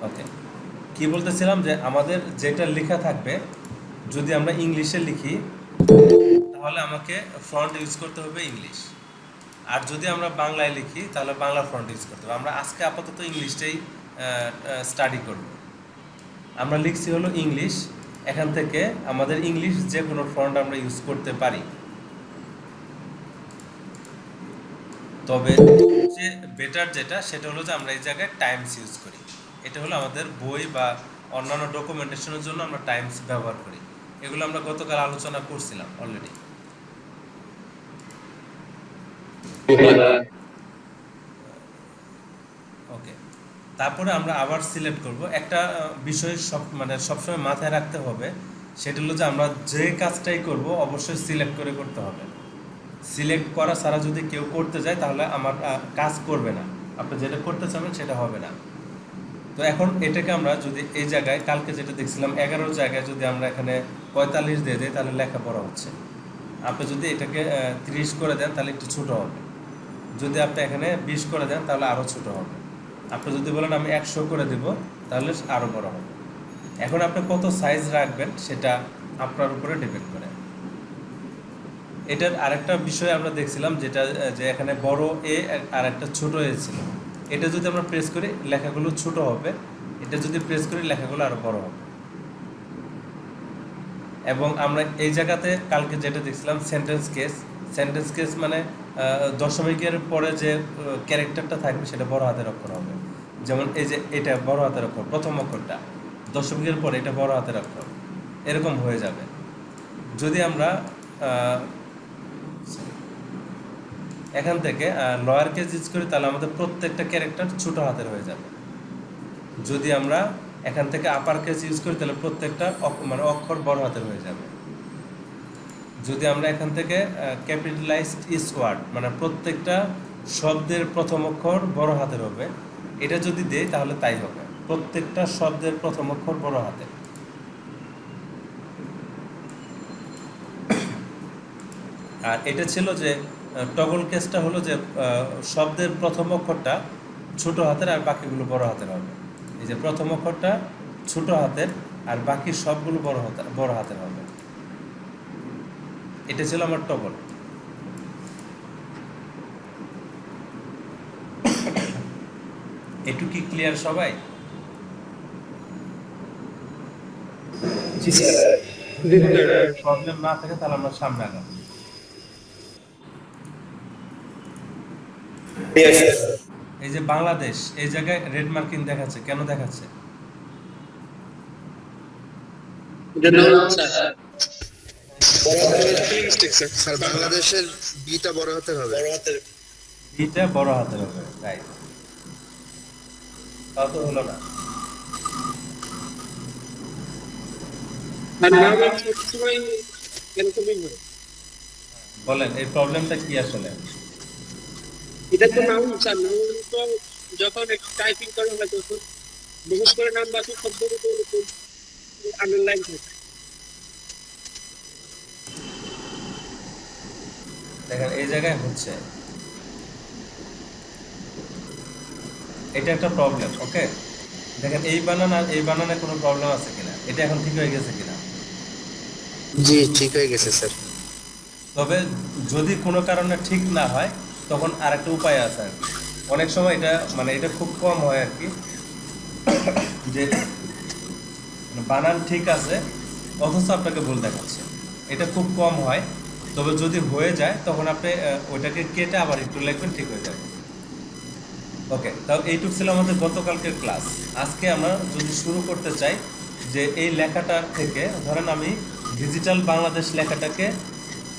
ওকে, কি বলতেছিলাম যে আমাদের যেটা লেখা থাকবে, যদি আমরা ইংলিশে লিখি তাহলে আমাকে ফন্ট ইউজ করতে হবে ইংলিশ, আর যদি আমরা বাংলায় লিখি তাহলে বাংলা ফন্ট ইউজ করতে হবে। আমরা আজকে আপাতত ইংলিশটাই স্টাডি করব। আমরা লিখছি হলো ইংলিশ, এখান থেকে আমাদের ইংলিশ যে কোনো ফন্ট আমরা ইউজ করতে পারি, তবে যে বেটার যেটা সেটা হলো যে আমরা এই জায়গায় টাইমস ইউজ করি। এটা হলো আমাদের বই বা অন্যান্য ডকুমেন্টেশনের জন্য আমরা টাইমস ব্যবহার করি। এগুলো আমরা গতকাল আলোচনা করছিলাম অলরেডি। ওকে, তারপরে আমরা আবার সিলেক্ট করব একটা বিষয়, সবসময় মাথায় রাখতে হবে, সেটা হলো যে আমরা যে কাজটাই করব অবশ্যই সিলেক্ট করে করতে হবে। সিলেক্ট করা ছাড়া যদি কেউ করতে যায় তাহলে আমার কাজ করবে না, আপনি যেটা করতে চাবেন সেটা হবে না। তো এখন এটাকে আমরা যদি এই জায়গায় কালকে যেটা দেখছিলাম 11 জায়গায় যদি আমরা এখানে 45 দিয়ে দিই তাহলে লেখাপড়া হচ্ছে। আপনি যদি এটাকে 30 করে দেন তাহলে একটু ছোটো হবে, যদি আপনি এখানে 20 করে দেন তাহলে আরও ছোটো হবে, আপনি যদি বলেন আমি 100 করে দেব তাহলে আরও বড় হবে। এখন আপনি কত সাইজ রাখবেন সেটা আপনার উপরে ডিপেন্ড করে। এটার আরেকটা বিষয় আমরা দেখছিলাম যেটা যে এখানে বড় এ আর একটা ছোট এ ছিল, এটা যদি আমরা প্রেস করি লেখাগুলো ছোট হবে, এটা যদি প্রেস করি লেখাগুলো আরও বড় হবে। এবং আমরা এই জায়গাতে কালকে যেটা দেখছিলাম সেন্টেন্স কেস মানে দশমিকের পরে যে ক্যারেক্টারটা থাকবে সেটা বড় হাতের অক্ষর হবে। যেমন এই যে এটা বড় হাতের অক্ষর, প্রথম অক্ষরটা দশমিকের পরে এটা বড় হাতের অক্ষর, এরকম হয়ে যাবে। যদি আমরা এখান থেকে লয়ার কেস ইউজ করি তাহলে আমাদের প্রত্যেকটা ক্যারেক্টার ছোট হাতের হয়ে যাবে। যদি আমরা এখান থেকে আপার কেস ইউজ করি তাহলে প্রত্যেকটা অক্ষর বড় হাতের হয়ে যাবে। যদি আমরা এখান থেকে ক্যাপিটালাইজড ইজ ওয়ার্ড মানে প্রত্যেকটা শব্দের প্রথম অক্ষর বড় হাতের হবে, এটা যদি দেই তাহলে তাই হবে, প্রত্যেকটা শব্দের প্রথম অক্ষর বড় হাতের। আর এটা ছিল যে টগল কেসটা হলো যে শব্দের প্রথম অক্ষরটা ছোট হাতের আর বাকিগুলো বড় হাতের হবে। এই যে প্রথম অক্ষরটা ছোট হাতের আর বাকি সবগুলো বড় হাতের হবে। এটা ছিল আমার টগল। একটু কি ক্লিয়ার সবাই? প্রবলেম না থাকে তাহলে আমরা সামনে আগাবো। এই যে বাংলাদেশ এই জায়গায় রেড মার্কিং দেখাচ্ছে, কেন দেখাচ্ছে? স্যার বাংলাদেশের বিটা বড় হাতের হবে। বিটা বড় হাতের হবে, রাইট। তাও তো হলো না। বলেন এই প্রবলেমটা কি আসলে? এটা তো নাম স্যার, নাম তো যখন টাইপিং করা হয় তখন বিশেষ করে নাম বাকি শব্দের উপর আন্ডারলাইন থাকে। দেখেন এই জায়গায় হচ্ছে, এটা একটা প্রবলেম। ওকে, দেখেন এই বানান আর এই বানানে কোনো প্রবলেম আছে কিনা, এটা এখন ঠিক হয়ে গেছে কিনা? জি ঠিক হয়ে গেছে স্যার। তবে যদি কোনো কারণে ঠিক না হয় তখন আরেকটা উপায় আছে আর কি। অনেক সময় এটা খুব কম হয় আর কি, যে বানান ঠিক আছে অথচ আপনাকে ভুল দেখাচ্ছে, এটা খুব কম হয়। তবে যদি হয়ে যায় তখন আপনি ওইটাকে কেটে আবার একটু লিখবেন, ঠিক হয়ে যাবে। ওকে, তাও এইটুকু ছিল আমাদের গতকালকের ক্লাস। আজকে আমরা যদি শুরু করতে চাই যে এই লেখাটা থেকে, ধরেন আমি ডিজিটাল বাংলাদেশ লেখাটাকে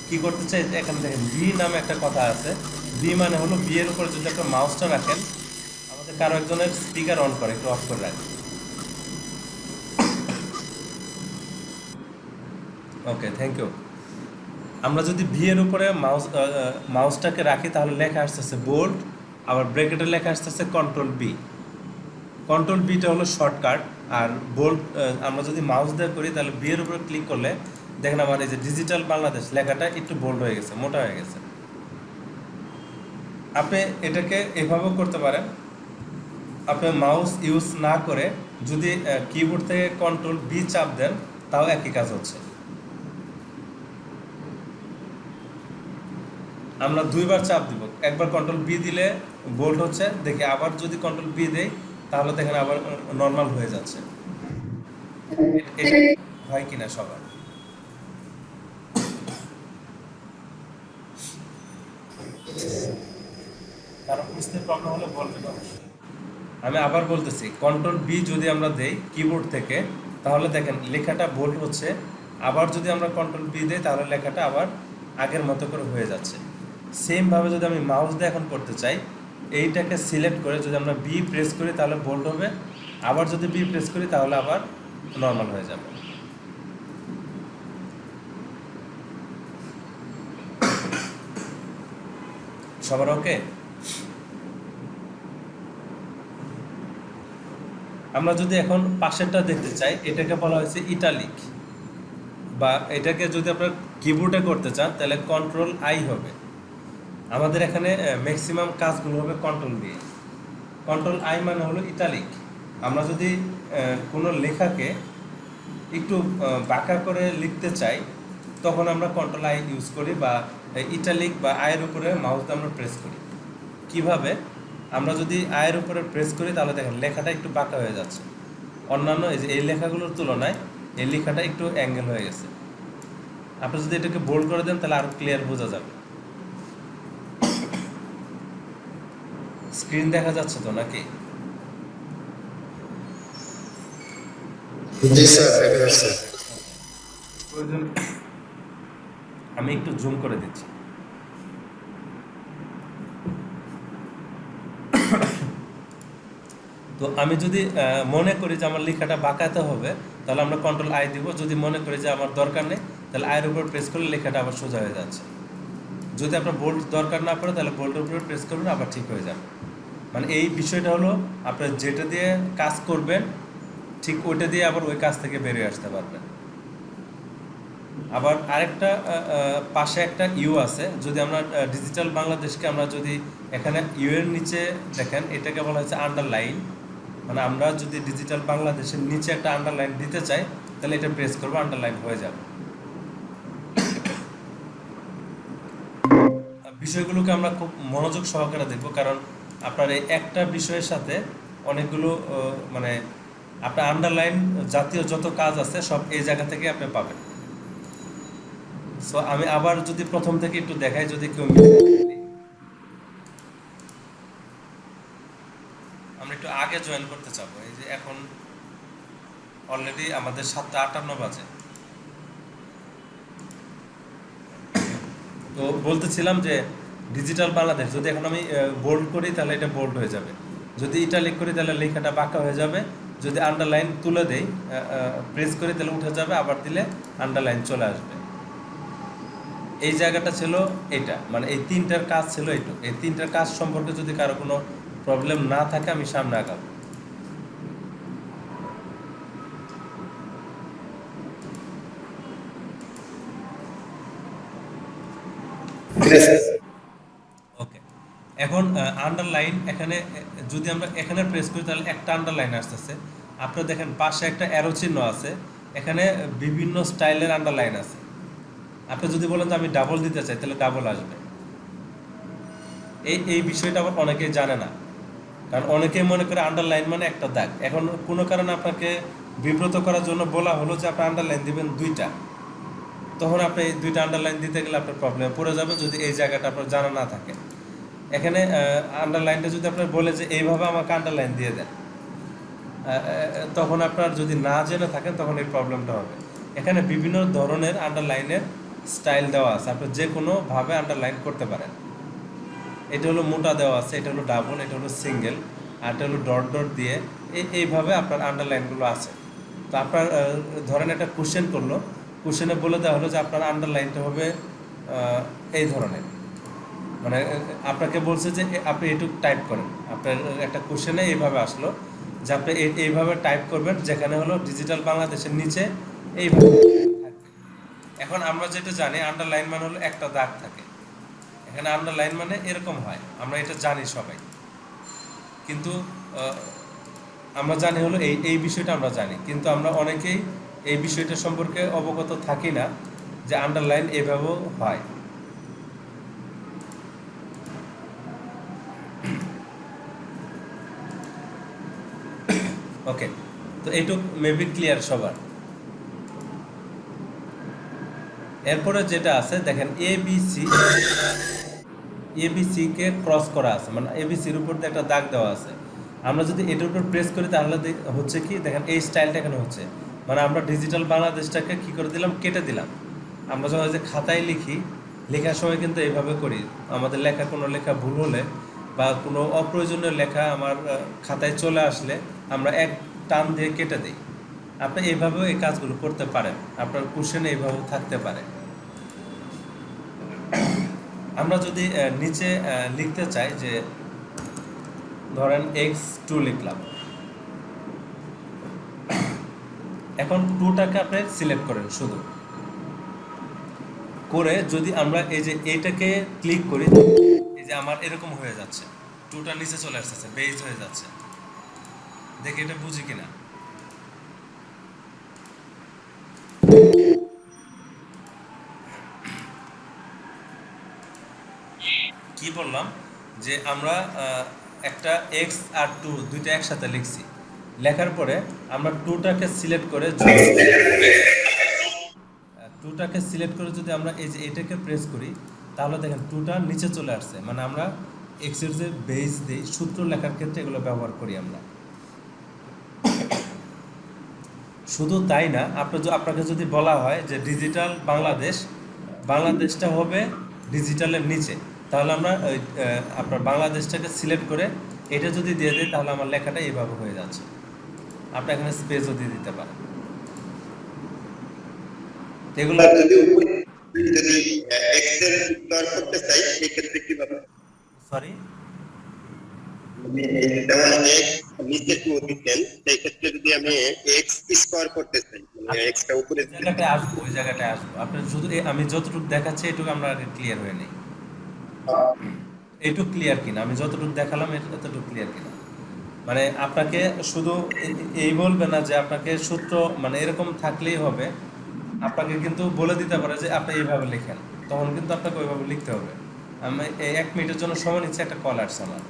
কি করতে চাই, এখানে দেখেন বি নামে একটা কথা আছে। বি মানে হলো বি এর উপরে যদি একটা মাউসটা রাখেন, আমাদের কারো একজনের স্পিকার অন করে, একটু অফ করে রাখেন। ওকে, থ্যাংক ইউ। আমরা যদি ভি এর উপরে মাউসটাকে রাখি তাহলে লেখা আসতেছে বোল্ড, আবার ব্র্যাকেটের লেখা আসতেছে কন্ট্রোল বি। কন্ট্রোল বিটা হলো শর্টকাট, আর বোল্ড আমরা যদি মাউস দিয়ে করি তাহলে বি এর উপরে ক্লিক করলে দেখেন আমার এই যে ডিজিটাল বাংলাদেশ লেখাটা একটু বোল্ড হয়ে গেছে, মোটা হয়ে গেছে। আপনি এটাকে এভাবেও করতে পারেন, আপনি মাউস ইউজ না করে যদি কিবোর্ড থেকে কন্ট্রোল বি চাপ দেন, তাও একই কাজ হচ্ছে। আমরা দুইবার চাপ দিব, একবার কন্ট্রোল বি দিলে বোল্ড হচ্ছে দেখি, আবার যদি কন্ট্রোল বি দেই তাহলে দেখেন আবার নর্মাল হয়ে যাচ্ছে। এটা হয় কিনা সবার? কারো বুঝতে প্রবলেম হলে বলবেন অবশ্যই। আমি আবার বলতেছি, কন্ট্রোল বি যদি আমরা দেই কিবোর্ড থেকে, তাহলে দেখেন লেখাটা বোল্ড হচ্ছে। আবার যদি আমরা কন্ট্রোল বি দেই তাহলে লেখাটা আবার আগের মতো করে হয়ে যাচ্ছে। সেমভাবে যদি আমি মাউস দিয়ে এখন করতে চাই, এইটাকে সিলেক্ট করে যদি আমরা বি প্রেস করি তাহলে বোল্ড হবে, আবার যদি বি প্রেস করি তাহলে আবার নর্মাল হয়ে যাবে। সবার ওকে? আমরা যদি এখন পাশেরটা দেখতে চাই, এটাকে বলা হয়েছে ইটালিক, বা এটাকে যদি আপনার কিবোর্ডে করতে চান তাহলে কন্ট্রোল আই হবে। আমাদের এখানে ম্যাক্সিমাম কাজগুলো হবে কন্ট্রোল দিয়ে। কন্ট্রোল আই মানে হলো ইটালিক। আমরা যদি কোনো লেখাকে একটু বাঁকা করে লিখতে চাই, তখন আমরা কন্ট্রোল আই ইউজ করি, বা ইটালিক বা আয়ের উপরে মাউস দিয়ে আমরা প্রেস করি। কিভাবে? আমরা যদি আয়ের উপরে প্রেস করি তাহলে দেখেন লেখাটা একটু বাঁকা হয়ে যাচ্ছে। অন্যান্য এই লেখাগুলোর তুলনায় এই লেখাটা একটু অ্যাঙ্গেল হয়ে গেছে। আপনি যদি এটাকে বোল্ড করে দেন তাহলে আরো ক্লিয়ার বোঝা যাবে। স্ক্রিন দেখা যাচ্ছে তো নাকি? জি স্যার, দেখা যাচ্ছে। প্রয়োজন আমি একটু জুম করে দিচ্ছি। তো আমি যদি মনে করি যে আমার লেখাটা বাঁকাতে হবে, তাহলে আমরা কন্ট্রোল আই দিব। যদি মনে করি যে আমার দরকার নেই, তাহলে আয়ের উপর প্রেস করলে লেখাটা আবার সোজা হয়ে যাচ্ছে। যদি আপনার বোল্ড দরকার না পড়ে তাহলে বোল্ডের উপরে প্রেস করবেন, আবার ঠিক হয়ে যাবে। মানে এই বিষয়টা হলো, আপনার যেটা দিয়ে কাজ করবেন ঠিক ওইটা দিয়ে আবার ওই কাজ থেকে বেরিয়ে আসতে পারবেন। আবার আরেকটা পাশে একটা ইউ আছে। যদি আমরা ডিজিটাল বাংলাদেশকে আমরা যদি এখানে ইউ এর নিচে দেখেন, এটাকে বলা হচ্ছে আন্ডারলাইন। মানে আমরা যদি ডিজিটাল বাংলাদেশের নিচে একটা আন্ডারলাইন দিতে চাই তাহলে এটা প্রেস করবো, আন্ডারলাইন হয়ে যাবে। বিষয়গুলোকে আমরা খুব মনোযোগ সহকারে দেখব, কারণ আপনার এই একটা বিষয়ের সাথে অনেকগুলো মানে আপনার আন্ডারলাইন জাতীয় যত কাজ আছে সব এই জায়গা থেকে আপনি পাবেন। সো আমি আবার যদি প্রথম থেকে একটু দেখাই, যদি কেউ আমরা একটু আগে জয়েন করতে চাবো। এই যে এখন অলরেডি আমাদের 7:58 বাজে। তো বলতেছিলাম যে ডিজিটাল বাংলাদেশ যদি এখন আমি বোল্ড করি তাহলে এটা বোল্ড হয়ে যাবে, যদি ইটালিক করি তাহলে লেখাটা বাঁকা হয়ে যাবে, যদি আন্ডারলাইন তুলে দেই প্রেস করি তাহলে উঠে যাবে, আবার দিলে আন্ডারলাইন চলে আসবে। এই জায়গাটা ছিল এটা, মানে এই তিনটার কাজ ছিল এইটুকু। এই তিনটার কাজ সম্পর্কে যদি কারো কোনো প্রবলেম না থাকে আমি সামনে আগাবো। ওকে, এখন আন্ডারলাইন এখানে যদি আমরা এখানে প্রেস করি তাহলে একটা আন্ডারলাইন আসতেছে। আপনারা দেখেন পাশে একটা অ্যারো চিহ্ন আছে, এখানে বিভিন্ন স্টাইলের আন্ডারলাইন আছে। আপনি যদি বলেন যে আমি ডাবল দিতে চাই তাহলে ডাবল আসবে। এই বিষয়টা আবার অনেকেই জানে না, কারণ অনেকেই মনে করে আন্ডারলাইন মানে একটা দাগ। এখন কোনো কারণে আপনাকে বিব্রত করার জন্য বলা হলো যে আপনি আন্ডারলাইন দিবেন দুইটা, তখন আপনি এই দুইটা আন্ডারলাইন দিতে গেলে আপনার প্রবলেমে পড়ে যাবে যদি এই জায়গাটা আপনার জানা না থাকে। এখানে আন্ডারলাইনটা যদি আপনার বলে যে এইভাবে আমাকে আন্ডারলাইন দিয়ে দেন, তখন আপনার যদি না জেনে থাকেন তখন এই প্রবলেমটা হবে। এখানে বিভিন্ন ধরনের আন্ডারলাইনের স্টাইল দেওয়া আছে, আপনি যে কোনোভাবে আন্ডারলাইন করতে পারেন। এটা হলো মোটা দেওয়া আছে, এটা হলো ডাবল, এটা হলো সিঙ্গেল, আর এটা হলো ডট ডট দিয়ে এইভাবে আপনার আন্ডারলাইনগুলো আছে। তো আপনার ধরেন একটা কোশ্চেন করলো, কোশ্চেনে বলে দেওয়া হলো যে আপনার আন্ডারলাইনটা হবে এই ধরনের, মানে আপনাকে বলছে যে আপনি এটুকু টাইপ করেন। আপনার একটা কোশ্চেনে এইভাবে আসলো যে আপনি এইভাবে টাইপ করবেন, যেখানে হলো ডিজিটাল বাংলাদেশের নিচে এইভাবে থাকবে। এখন আমরা যেটা জানি আন্ডারলাইন মানে হলো একটা দাগ থাকে, এখানে আন্ডারলাইন মানে এরকম হয়, আমরা এটা জানি সবাই। কিন্তু আহ, আমরা জানি হলো এই এই বিষয়টা আমরা জানি, কিন্তু আমরা অনেকেই এই বিষয়টা সম্পর্কে অবগত থাকি না যে আন্ডারলাইন এভাবেও হয়। ওকে, তো এইটুক মেবি ক্লিয়ার সবার। এরপরে যেটা আছে দেখেন এবিসি, এবিসি কে ক্রস করা আছে, মানে এবিসির উপর দিয়ে একটা দাগ দেওয়া আছে। আমরা যদি এটার উপর প্রেস করি তাহলে হচ্ছে কি দেখেন এই স্টাইলটা এখানে হচ্ছে, মানে আমরা ডিজিটাল বাংলাদেশটাকে কি করে দিলাম, কেটে দিলাম। আমরা যখন যে খাতায় লিখি, লেখার সময় কিন্তু এইভাবে করি। আমাদের লেখা কোনো লেখা ভুল হলে বা কোনো অপ্রয়োজনীয় লেখা আমার খাতায় চলে আসলে আমরা এক টান দিয়ে কেটে দিই। আপনি এইভাবেও এই কাজগুলো করতে পারেন, আপনার কোশ্চেন এইভাবেও থাকতে পারে। আমরা যদি নিচে লিখতে চাই যে ধরেন x2 লিখলাম, এখন 2টাকে আপনি সিলেক্ট করেন শুধু করে, যদি আমরা এই যে এইটাকে ক্লিক করি, এই যে আমার এরকম হয়ে যাচ্ছে, 2টা নিচে চলে আসছে, বেজ হয়ে যাচ্ছে। দেখি এটা বুঝি কিনা। কি বললাম যে আমরা একটা এক্স আর 2 দুইটা একসাথে লিখছি, লেখার পরে আমরা 2টাকে সিলেক্ট করে, 2টাকে সিলেক্ট করে যদি আমরা এই যে এটাকে প্রেস করি, তাহলে দেখেন 2টা নিচে চলে আসছে, মানে আমরা এক্সের যে বেস দিই সূত্র লেখার ক্ষেত্রে এগুলো ব্যবহার করি আমরা। শুধু তাই না, আপনাকে যদি বলা হয় যে ডিজিটাল বাংলাদেশ, বাংলাদেশটা হবে ডিজিটালের নিচে, তাহলে আমরা আপনার বাংলাদেশটাকে সিলেক্ট করে এটা যদি দিয়ে দিই, তাহলে আমার লেখাটা এইভাবে হয়ে যাচ্ছে। আপনি এখানে স্পেসও দিয়ে দিতে পারেন। এগুলো যদি যদি এক্স এর স্তর করতে চাই সেই ক্ষেত্রে কিভাবে? সরি, যেমন এক্স নিচে টু দিতেন, সেই ক্ষেত্রে যদি আমি এক্স স্কোয়ার করতে চাই, মানে এক্সটা উপরে ওই জায়গাটায় আসবো, ওই জায়গাটায় আসবো। আপনার শুধু আমি যতটুকু দেখাচ্ছি এটুকু আমরা আগে ক্লিয়ার হয়ে নেই, এইটুকু ক্লিয়ার কিনা, আমি যতটুকু দেখালাম এতটুকু ক্লিয়ার কিনা। মানে আপনাকে শুধু এই বলবে না যে আপনাকে সূত্র মানে এরকম থাকলেই হবে, আপনাকে কিন্তু বলে দিতে পারে যে আপনি এইভাবে লেখেন, তখন কিন্তু আপনাকে ওইভাবে লিখতে হবে। আমি এই 1 মিনিটের জন্য সময় নিচ্ছি, একটা কল আসছে আমার।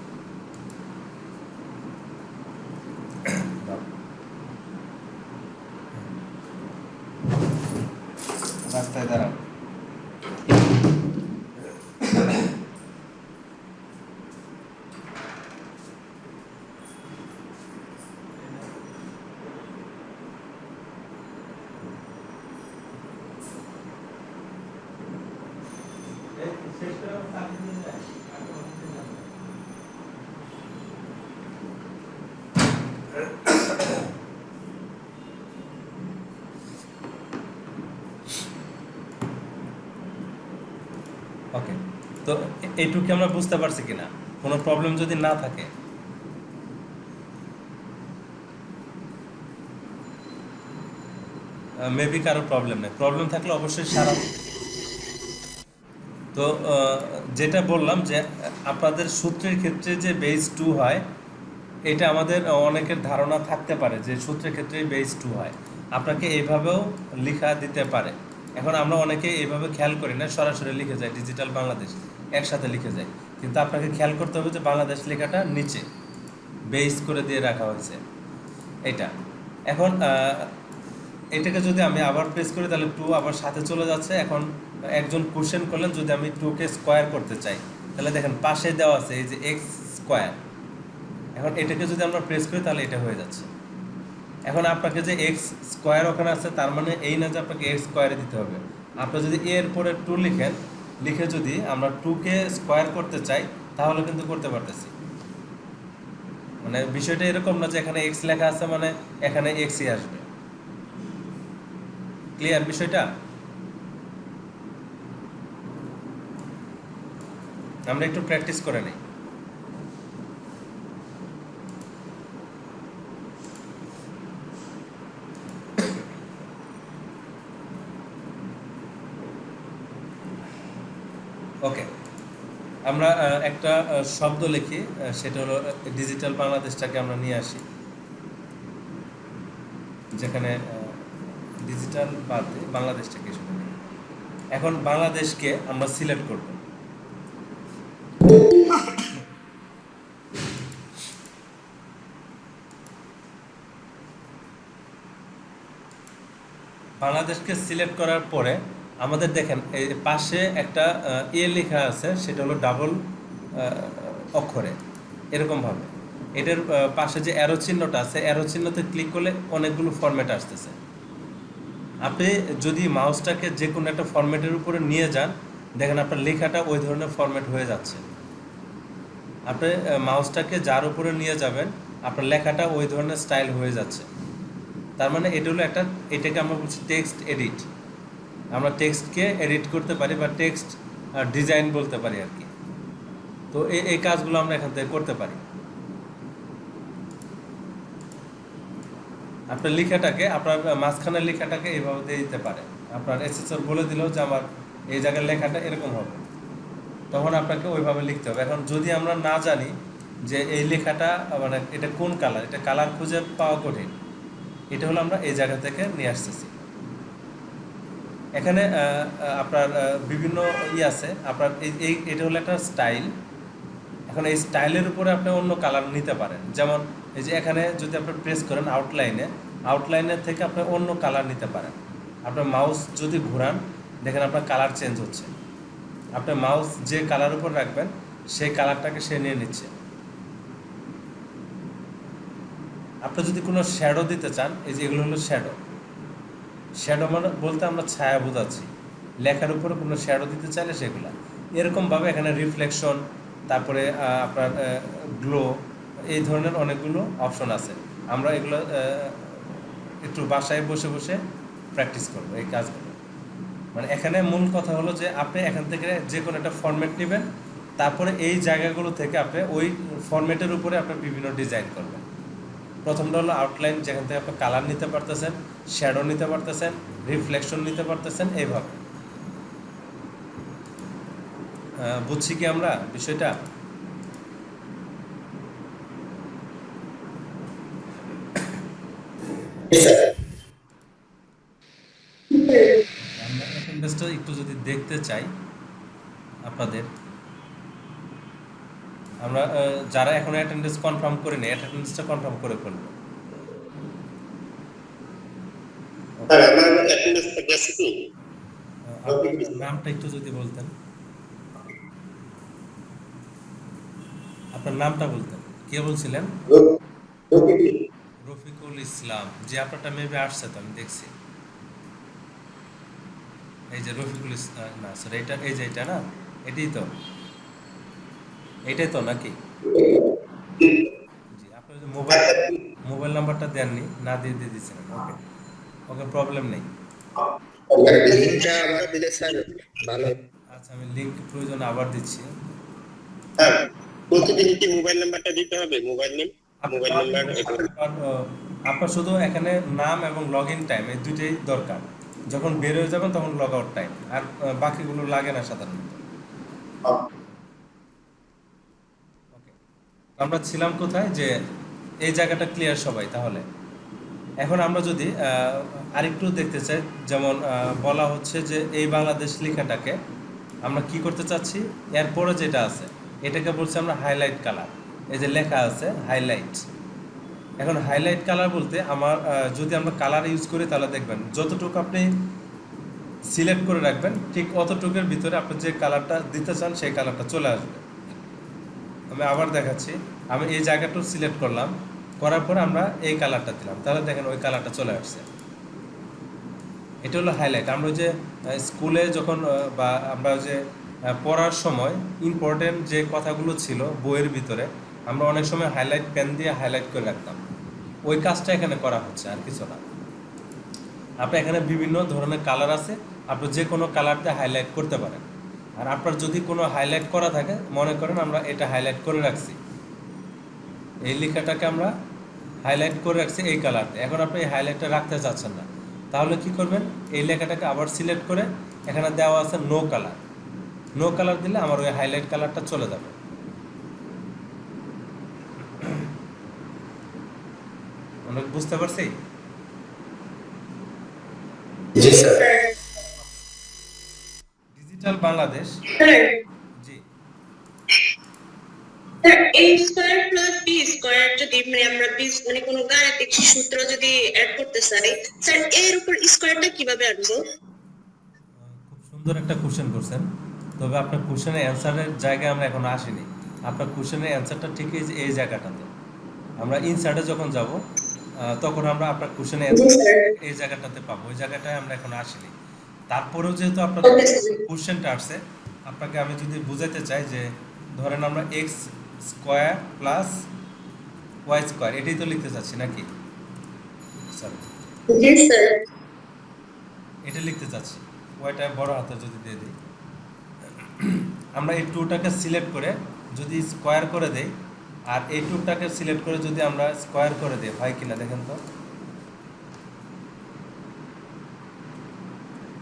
রাস্তায় দাঁড়াও। ওকে, তো এইটুকু আমরা বুঝতে পারছি কিনা, কোনো প্রবলেম যদি না থাকে। মেবি কারো প্রবলেম নেই, প্রবলেম থাকলে অবশ্যই সারা। তো যেটা বললাম যে আপনাদের সূত্রের ক্ষেত্রে যে বেস 2 হয়, এটা আমাদের অনেকের ধারণা থাকতে পারে যে সূত্রের ক্ষেত্রে বেস 2 হয়, আপনাকে এইভাবেও লেখা দিতে পারে। এখন আমরা অনেকে এইভাবে খেয়াল করি না, সরাসরি লিখে যায় ডিজিটাল বাংলাদেশ একসাথে লিখে যায়, কিন্তু আপনাকে খেয়াল করতে হবে যে বাংলাদেশ লেখাটা নিচে বেস করে দিয়ে রাখা হয়েছে এটা। এখন এটাকে যদি আমি আবার প্রেস করি, তাহলে 2 আবার সাথে চলে যাচ্ছে। এখন একজন কোশ্চেন করলেন যদি আমি 2কে স্কোয়ার করতে চাই, তাহলে দেখেন পাশে দেওয়া আছে এই যে এক্স স্কোয়ার। এখন এটাকে যদি আমরা প্রেস করি তাহলে এটা হয়ে যাচ্ছে। এখন আপনাকে যে এক্স স্কোয়ার ওখানে আছে, তার মানে এই না যে আপনাকে এক্স স্কোয়ারে দিতে হবে। আপনি যদি এর পরে 2 লিখেন, লিখে যদি আমরা 2কে স্কোয়ার করতে চাই, তাহলে কিন্তু করতে পারতেছি। মানে বিষয়টা এরকম না যে এখানে এক্স লেখা আছে মানে এখানে এক্সই আসবে। ক্লিয়ার বিষয়টা? আমরা একটু প্র্যাকটিস করে নিই। ওকে, আমরা একটা শব্দ লিখি, সেটা হলো ডিজিটাল বাংলাদেশটাকে আমরা নিয়ে আসি, যেখানে ডিজিটাল বাদে বাংলাদেশটাকে শুনে নিই। এখন বাংলাদেশকে আমরা সিলেক্ট করব। বাংলাদেশকে সিলেক্ট করার পরে আমাদের দেখেন এই পাশে একটা লেখা আছে, সেটা হলো ডাবল অক্ষরে এরকমভাবে। এটার পাশে যে অ্যারো চিহ্নটা আছে, অ্যারো চিহ্নতে ক্লিক করলে অনেকগুলো ফরম্যাট আসতেছে। আপনি যদি মাউসটাকে যে কোনো একটা ফরম্যাটের উপরে নিয়ে যান, দেখেন আপনার লেখাটা ওই ধরনের ফরম্যাট হয়ে যাচ্ছে। আপনি মাউসটাকে যার উপরে নিয়ে যাবেন, আপনার লেখাটা ওই ধরনের স্টাইল হয়ে যাচ্ছে। তার মানে এটা হলো একটা, এটাকে আমরা বলছি টেক্সট এডিট। আমরা টেক্সটকে এডিট করতে পারি বা টেক্সট ডিজাইন বলতে পারি আর কি। তো এই কাজগুলো আমরা এখান থেকে করতে পারি। আপনার লেখাটাকে, আপনার মাঝখানের লেখাটাকে এইভাবে দিয়ে দিতে পারে। আপনার এসএসআর বলে দিলেও যে আমার এই জায়গার লেখাটা এরকম হবে, তখন আপনাকে ওইভাবে লিখতে হবে। এখন যদি আমরা না জানি যে এই লেখাটা মানে এটা কোন কালার, এটা কালার খুঁজে পাওয়া কঠিন, এটা হলো আমরা এই জায়গা থেকে নিয়ে আসতেছি। এখানে আপনার বিভিন্ন আছে আপনার এটা হলো একটা স্টাইল। এখন এই স্টাইলের উপরে আপনি অন্য কালার নিতে পারেন। যেমন এই যে এখানে যদি আপনি প্রেস করেন আউটলাইনের থেকে আপনি অন্য কালার নিতে পারেন। আপনার মাউস যদি ঘোরান, দেখেন আপনার কালার চেঞ্জ হচ্ছে। আপনার মাউস যে কালার উপর রাখবেন, সেই কালারটাকে সে নিয়ে নিচ্ছে। আপনি যদি কোনো শ্যাডো দিতে চান, এই যে এগুলো হলো শ্যাডো। শ্যাডো মানে বলতে আমরা ছায়া বোঝাচ্ছি। লেখার উপরে কোনো শ্যাডো দিতে চাইলে সেগুলো এরকমভাবে এখানে রিফ্লেকশন, তারপরে আপনার গ্লো, এই ধরনের অনেকগুলো অপশন আছে। আমরা এগুলো একটু বাসায় বসে বসে প্র্যাকটিস করবো এই কাজগুলো। মানে এখানে মূল কথা হলো যে আপনি এখান থেকে যে কোনো একটা ফরম্যাট নেবেন, তারপরে এই জায়গাগুলো থেকে আপনি ওই ফরম্যাটের উপরে আপনি বিভিন্ন ডিজাইন করবেন। প্রথমটা হলো আউটলাইন, যেখান থেকে আপনি কালার নিতে পারতেছেন, শ্যাডো নিতে পারতেছেন, রিফ্লেকশন নিতে পারতেছেন। এইভাবে বুঝছি কি আমরা বিষয়টা? আমরা অ্যাটেন্ডেন্সটা একটু যদি দেখতে চাই আপনাদের, আমরা যারা এখন অ্যাটেন্ডেন্স কনফার্ম করে নেই, অ্যাটেন্ডেন্সটা কনফার্ম করে ফেলবো। হ্যাঁ, আমার অ্যাটেন্ডেন্সটা গেছে কি? আপনার নামটা একটু যদি বলতেন, আপনার নামটা বলতেন। কে বলছিলেন? রফিকুল ইসলাম। যে আপনারটা মেবি আসছে, তো আমি দেখছি। এই যে রফিকুল ইসলাম, না স্যার এটা, এই যে এটা না, এটাই তো, এইটাই তো নাকি? জি, আপনার যে মোবাইল নাম্বারটা দেননি, না দিয়ে দিয়েছিলেন। ওকে ওকে, প্রবলেম নেই। লিঙ্কটা আবার দিলে স্যার ভালো। আচ্ছা, আমি লিঙ্ক প্রয়োজন আবার দিচ্ছি। হ্যাঁ, প্রতিদিন কি মোবাইল নাম্বারটা দিতে হবে? মোবাইল নাম্বার আপনার শুধু এখানে নাম এবং লগ ইন টাইম, এই দুইটাই দরকার। যখন বের হয়ে যাবেন তখন লগ আউট টাইম, আর বাকিগুলো লাগে না সাধারণত। ওকে, আমরা ছিলাম কোথায়? যে এই জায়গাটা ক্লিয়ার সবাই? তাহলে এখন আমরা যদি আরেকটু দেখতে চাই, যেমন বলা হচ্ছে যে এই বাংলাদেশ লেখাটাকে আমরা কি করতে চাচ্ছি, এরপরে যেটা আছে এটাকে বলছি আমরা হাইলাইট কালার। এই যে লেখা আছে হাইলাইট। এখন হাইলাইট কালার বলতে আমার যদি আমরা কালার ইউজ করি, তাহলে দেখবেন যতটুকু আপনি সিলেক্ট করে রাখবেন, ঠিক অতটুকুর ভিতরে আপনি যে কালারটা দিতে চান সেই কালারটা চলে আসবে। আমি আবার দেখাচ্ছি। আমি এই জায়গাটা সিলেক্ট করলাম, করার পরে আমরা এই কালারটা দিলাম, তাহলে দেখেন ওই কালারটা চলে আসছে। এটা হলো হাইলাইট। আমরা যে স্কুলে যখন বা আমরা যে পড়ার সময় ইম্পর্টেন্ট যে কথাগুলো ছিল বইয়ের ভিতরে, আমরা অনেক সময় হাইলাইট পেন দিয়ে হাইলাইট করে রাখতাম। ওই কাজটা এখানে করা হচ্ছে, আর কিছু না। আপনার এখানে বিভিন্ন ধরনের কালার আছে, আপনি যে কোনো কালার দিয়ে হাইলাইট করতে পারেন। আর আপনার যদি কোনো হাইলাইট করা থাকে, মনে করেন আমরা এটা হাইলাইট করে রাখছি, এই লেখাটাকে আমরা হাইলাইট করে রাখছি এই কালারতে। এখন আপনি এই হাইলাইটটা রাখতে চাচ্ছেন না, তাহলে কি করবেন? এই লেখাটাকে আবার সিলেক্ট করে এখানে দেওয়া আছে নো কালার, নো কালার দিলে আমার ওই হাইলাইট কালারটা চলে যাবে। অনেক বুঝতে পারছি? জি স্যার। ডিজিটাল বাংলাদেশ। স্যার জি, sir a square plus b square যদি মানে আমরা মানে কোনো গাণিতিক সূত্র যদি অ্যাড করতে চাই, স্যার এর উপর স্কয়ারটা কিভাবে আনবো? খুব সুন্দর একটা কোশ্চেন করছেন। তবে আপনার কোশ্চেনের অ্যান্সারের জায়গায় আমরা এখনো আসিনি। আপনার কোশ্চেনের অ্যান্সারটা ঠিক এই জায়গাটাতে। আমরা ইনসার্টে যখন যাব তখন আমরা আপনার কোশ্চেনের জি অ্যান্সার স্যার। এই জায়গাটাতে পাবো। ওই জায়গাটায় আমরা এখনো আসিনি। তারপরেও যেহেতু আপনাদের ওকে স্যার। কোশ্চেনটা আসছে, আপনাকে আমি যদি বুঝাইতে চাই যে ধরেন আমরা x square plus y square এটাই তো লিখতে চাচ্ছি নাকি স্যার? জি স্যার। এটা লিখতে চাচ্ছি। ওয়াইটা বড় হাতে যদি দিয়ে দিই, আমরা এই টুটাকে সিলেক্ট করে যদি স্কোয়ার করে দেই আর এই টুটাকে সিলেক্ট করে যদি আমরা স্কোয়ার করে দিই, হয় কিনা দেখেন তো।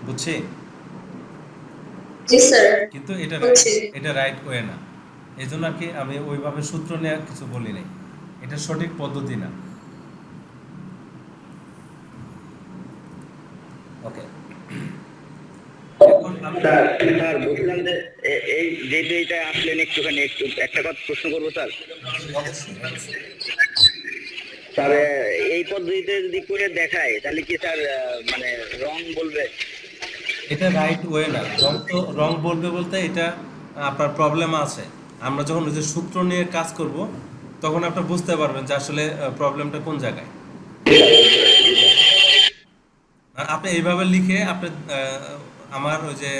বুঝছি? জি স্যার। কিন্তু বুঝছি। এটা রাইট ওয়ে না। এই জন্য আর কি আমি ওইভাবে সূত্র নিয়ে কিছু বলি নাই। এটা সঠিক পদ্ধতি না। ওকে, এখন আমি স্যার স্যার বলছিলাম যে এই যেহেতু এটা আসলেন একটু একটা কথা প্রশ্ন করবো স্যার। অবশ্যই অবশ্যই স্যার এই পদ্ধতিতে যদি করে দেখায় তাহলে কি স্যার মানে রং বলবে? এটা রাইট ওয়ে না। রং বলবে বলতে এটা আপনার প্রবলেম আছে। আমরা যখন ওই যে সূত্র নিয়ে কাজ করব তখন আপনি বুঝতে পারবেন যে আসলে প্রবলেমটা কোন জায়গায়। আর আপনি এইভাবে লিখে আপনি আমার ওই যে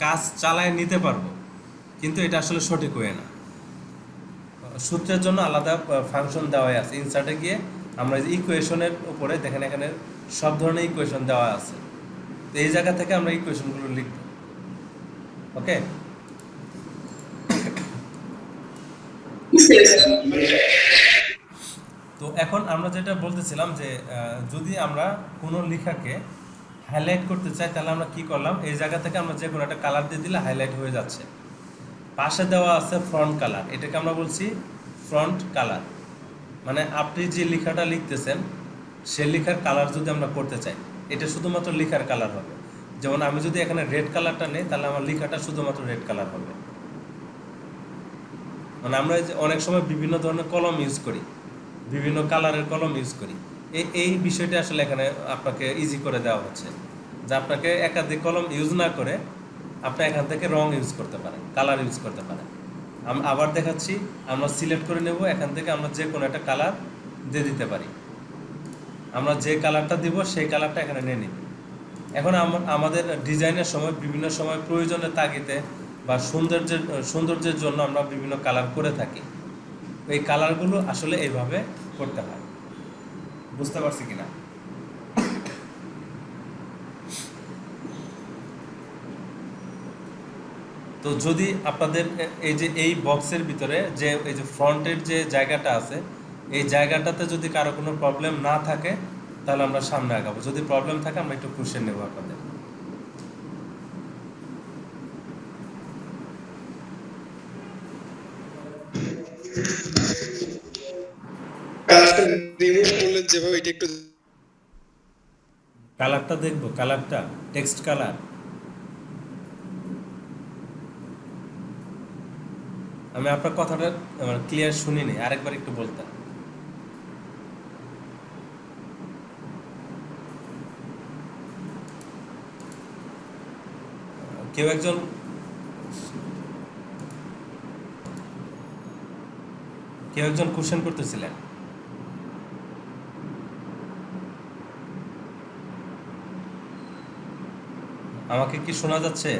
কাজ চালায় নিতে পারবো, কিন্তু এটা আসলে সঠিক ওয়ে না। সূত্রের জন্য আলাদা ফাংশন দেওয়াই আছে। ইনসার্টে গিয়ে আমরা যে ইকুয়েশনের উপরে দেখেন এখানে সব ধরনের ইকুয়েশন দেওয়া আছে। তো এই জায়গা থেকে আমরা ইকুয়েশনগুলো লিখব। ওকে, তো এখন আমরা যেটা বলতেছিলাম যে যদি আমরা কোনো লেখাকে হাইলাইট করতে চাই তাহলে আমরা কি করলাম, এই জায়গা থেকে আমরা যে কোনো একটা কালার দিয়ে দিলে হাইলাইট হয়ে যাচ্ছে। পাশে দেওয়া আছে ফ্রন্ট কালার, এটাকে আমরা বলছি ফ্রন্ট কালার। মানে আপনি যে লেখাটা লিখতেছেন সে লেখার কালার যদি আমরা করতে চাই, এটা শুধুমাত্র লেখার কালার হবে। যেমন আমি যদি এখানে রেড কালারটা নেই তাহলে আমার লেখাটা শুধুমাত্র রেড কালার হবে। মানে আমরা অনেক সময় বিভিন্ন ধরনের কলম ইউজ করি, বিভিন্ন কালারের কলম ইউজ করি। এই বিষয়টা আসলে এখানে আপনাকে ইজি করে দেওয়া হচ্ছে যে আপনাকে একাধিক কলম ইউজ না করে আপনি এখান থেকে রং ইউজ করতে পারেন, কালার ইউজ করতে পারেন। আমরা আবার দেখাচ্ছি, আমরা সিলেক্ট করে নেব, এখান থেকে আমরা যে কোনো একটা কালার দিয়ে দিতে পারি। আমরা যে কালারটা দিব সেই কালারটা এখানে নিয়ে নিব। এখন আমাদের ডিজাইনের সময় বিভিন্ন সময় প্রয়োজনের তাগিদে বা সৌন্দর্যের জন্য আমরা বিভিন্ন কালার করে থাকি। এই কালারগুলো আসলে এইভাবে করতে হয়। বুঝতে পারছি কিনা? তো যদি আপনাদের এই যে এই বক্সের ভিতরে যে এই যে ফ্রন্টের যে জায়গাটা আছে এই জায়গাটাতে যদি কারো কোনো প্রবলেম না থাকে তাহলে আমরা সামনে আগাবো। যদি প্রবলেম থাকে আমরা একটু কোশ্চেন নেব আপনাদের। কালারটা রিমুভ করলেন যেভাবে এটা একটু কালারটা দেখবো, কালারটা টেক্সট কালার। আমি আপনার কথাটা ক্লিয়ার শুনিনি, আরেকবার একটু বলতেন। কেউ একজন কোশ্চেন করতেছিলেন। আমাকে কি শোনা যাচ্ছে?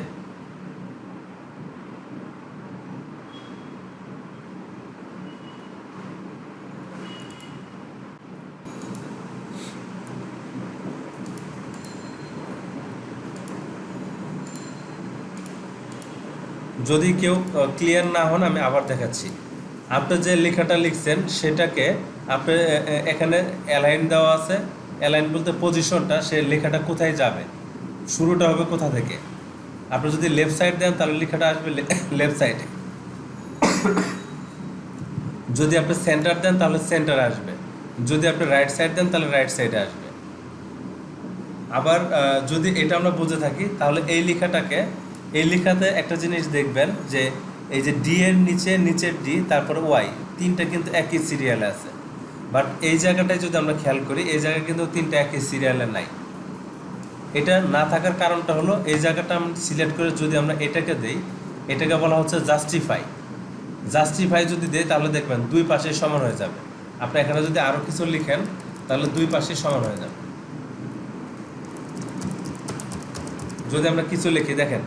যদি কেউ ক্লিয়ার না হন আমি আবার দেখাচ্ছি। আপনি যে লেখাটা লিখছেন সেটাকে আপনি এখানে অ্যালাইন দেওয়া আছে। অ্যালাইন বলতে পজিশনটা, সে লেখাটা কোথায় যাবে, শুরুটা হবে কোথা থেকে। আপনি যদি লেফট সাইড দেন তাহলে লেখাটা আসবে লেফট সাইডে, যদি আপনি সেন্টার দেন তাহলে সেন্টার আসবে, যদি আপনি রাইট সাইড দেন তাহলে রাইট সাইডে আসবে। আবার যদি এটা আমরা বুঝে থাকি তাহলে এই লেখাটাকে, এই লেখাতে একটা জিনিস দেখবেন যে এই যে ডি এর নিচের ডি তারপরে ওয়াই, তিনটা কিন্তু একই সিরিয়ালে আছে। বাট এই জায়গাটায় যদি আমরা খেয়াল করি, এই জায়গায় কিন্তু তিনটা একই সিরিয়ালে নাই। এটা না থাকার কারণটা হলো এই জায়গাটা আমরা সিলেক্ট করে যদি আমরা এটাকে দেই, এটাকে বলা হচ্ছে জাস্টিফাই। জাস্টিফাই যদি দেই তাহলে দেখবেন দুই পাশে সমান হয়ে যাবে। আপনি এখানে যদি আরও কিছু লিখেন তাহলে দুই পাশে সমান হয়ে যাবে। যদি আমরা কিছু লিখি দেখেন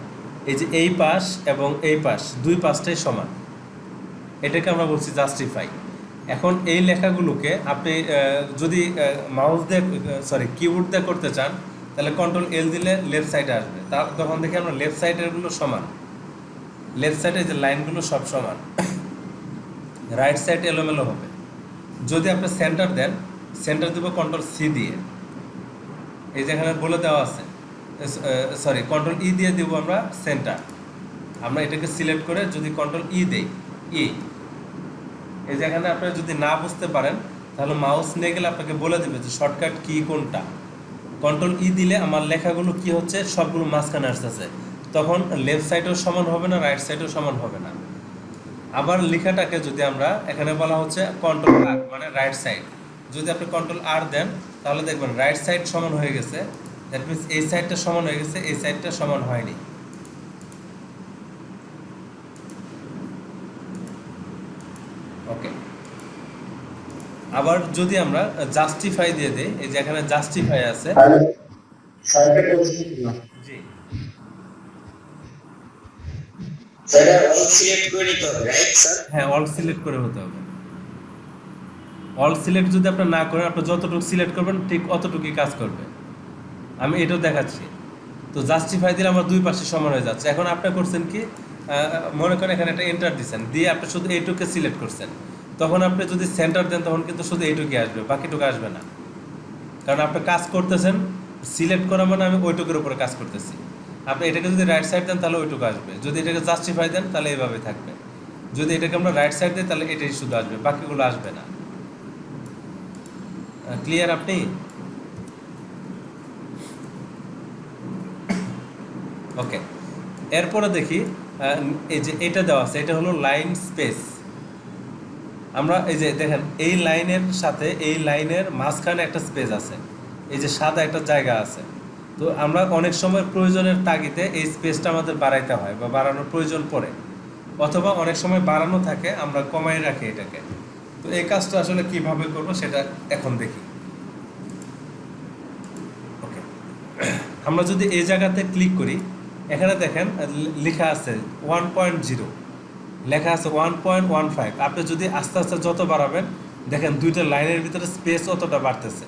এই যে এই পাশ এবং এই পাশ, দুই পাশটাই সমান, এটাকে আমরা বলছি জাস্টিফাই। এখন এই লেখাগুলোকে আপনি যদি মাউস দিয়ে কিবোর্ড দিয়ে করতে চান তাহলে কন্ট্রোল এল দিলে লেফট সাইডে আসবে। তখন দেখি আমরা লেফট সাইডেরগুলো সমান, লেফট সাইডে যে লাইনগুলো সব সমান, রাইট সাইড এলোমেলো হবে। যদি আপনি সেন্টার দেন, সেন্টার দেবো কন্ট্রোল সি দিয়ে, এই যে এখানে বলে দেওয়া আছে, কন্ট্রোল ই দিয়ে দেবো আমরা সেন্টার। আমরা এটাকে সিলেক্ট করে যদি কন্ট্রোল ই দেই, এই যে এখানে আপনি যদি না বুঝতে পারেন তাহলে মাউস নিয়ে গেলে আপনাকে বলে দেবে যে শর্টকাট কি কোনটা। কন্ট্রোল ই দিলে আমার লেখাগুলো কি হচ্ছে, সবগুলো মাঝখানে আসতেছে, তখন লেফট সাইডেও সমান হবে না, রাইট সাইডেও সমান হবে না। আবার লেখাটাকে যদি আমরা, এখানে বলা হচ্ছে কন্ট্রোল আর মানে রাইট সাইড, যদি আপনি কন্ট্রোল আর দেন তাহলে দেখবেন রাইট সাইড সমান হয়ে গেছে, দ্যাট মিনস এই সাইডটা সমান হয়ে গেছে, এই সাইডটা সমান হয়নি। ওকে, আবার যদি আমরা জাস্টিফাই দিয়ে দেই, এই যে এখানে জাস্টিফাই আছে, জি হ্যাঁ, অল সিলেক্ট করে হতে হবে। অল সিলেক্ট যদি আপনি না করেন, আপনি যতটুকু সিলেক্ট করবেন ঠিক অতটুকুই কাজ করবে। আমি এটাও দেখাচ্ছি। তো জাস্টিফাই দিলে আমার দুই পাশে সমান হয়ে যাচ্ছে। এখন আপনি করছেন কি, মনে করেন এখানে একটা এন্টার দিচ্ছেন, দিয়ে আপনি শুধু এইটুকে সিলেক্ট করছেন, তখন আপনি যদি সেন্টার দেন তখন কিন্তু শুধু এইটুকুই আসবে, বাকিটুকু আসবে না। কারণ আপনি কাজ করতেছেন, সিলেক্ট করা মানে আমি ওইটুকুর উপরে কাজ করতেছি। আপনি এটাকে যদি রাইট সাইড দেন তাহলে ওইটুকু আসবে, যদি এটাকে জাস্টিফাই দেন তাহলে এইভাবে থাকবে, যদি এটাকে আমরা রাইট সাইড দিই তাহলে এটাই শুধু আসবে, বাকিগুলো আসবে না। ক্লিয়ার আপনি? ওকে, এরপরে দেখি এই যে এটা দেওয়া আছে, এটা হলো লাইন স্পেস। আমরা এই যে দেখেন এই লাইনের সাথে এই লাইনের মাঝখানে একটা স্পেস আছে, এই যে সাদা একটা জায়গা আছে। তো আমরা অনেক সময় প্রয়োজনের তাগিদে এই স্পেসটা আমাদের বাড়াইতে হয় বা বাড়ানোর প্রয়োজন পড়ে, অথবা অনেক সময় বাড়ানো থাকে, আমরা কমাই রাখি এটাকে। তো এই কাজটা আসলে কিভাবে করব সেটা এখন দেখি। ওকে, আমরা যদি এই জায়গাতে ক্লিক করি, এখানে দেখেন লেখা আছে 1.0, লেখা আছে 1.15। আপনি যদি আস্তে আস্তে যত বাড়াবেন দেখেন দুইটা লাইনের ভিতরে স্পেস অতটা বাড়তেছে।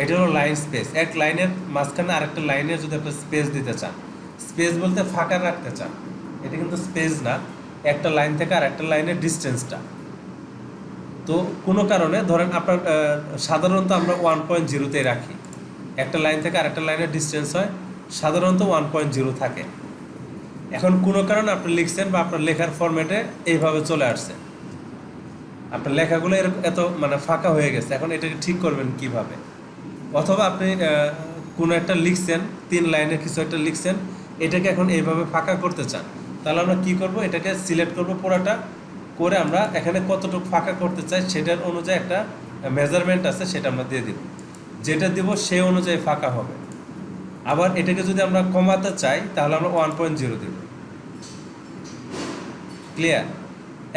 এটা হলো লাইন স্পেস। এক লাইনের মাঝখানে আরেকটা লাইনের যদি আপনি স্পেস দিতে চান, স্পেস বলতে ফাঁকা রাখতে চান, এটা কিন্তু স্পেস না, একটা লাইন থেকে আর একটা লাইনের ডিস্টেন্সটা। তো কোনো কারণে ধরেন আপনার সাধারণত আমরা 1.0তেই রাখি, একটা লাইন থেকে আরেকটা লাইনের ডিস্টেন্স হয় সাধারণত 1.0 থাকে। এখন কোনো কারণে আপনি লিখছেন বা আপনার লেখার ফরম্যাটে এইভাবে চলে আসছে, আপনার লেখাগুলো এত মানে ফাঁকা হয়ে গেছে, এখন এটাকে ঠিক করবেন কিভাবে? অথবা আপনি কোনো একটা লিখছেন, 3 লাইনের কিছু একটা লিখছেন, এটাকে এখন এইভাবে ফাঁকা করতে চান, তাহলে আমরা কি করব, এটাকে সিলেক্ট করব পুরোটা, করে আমরা এখানে কতটুকু ফাঁকা করতে চাই সেটার অনুযায়ী একটা মেজারমেন্ট আছে, সেটা আমরা দিয়ে দিব, যেটা দিব সেই অনুযায়ী ফাঁকা হবে। আবার এটাকে যদি আমরা কমাতে চাই তাহলে আমরা 1.0 দেব। ক্লিয়ার?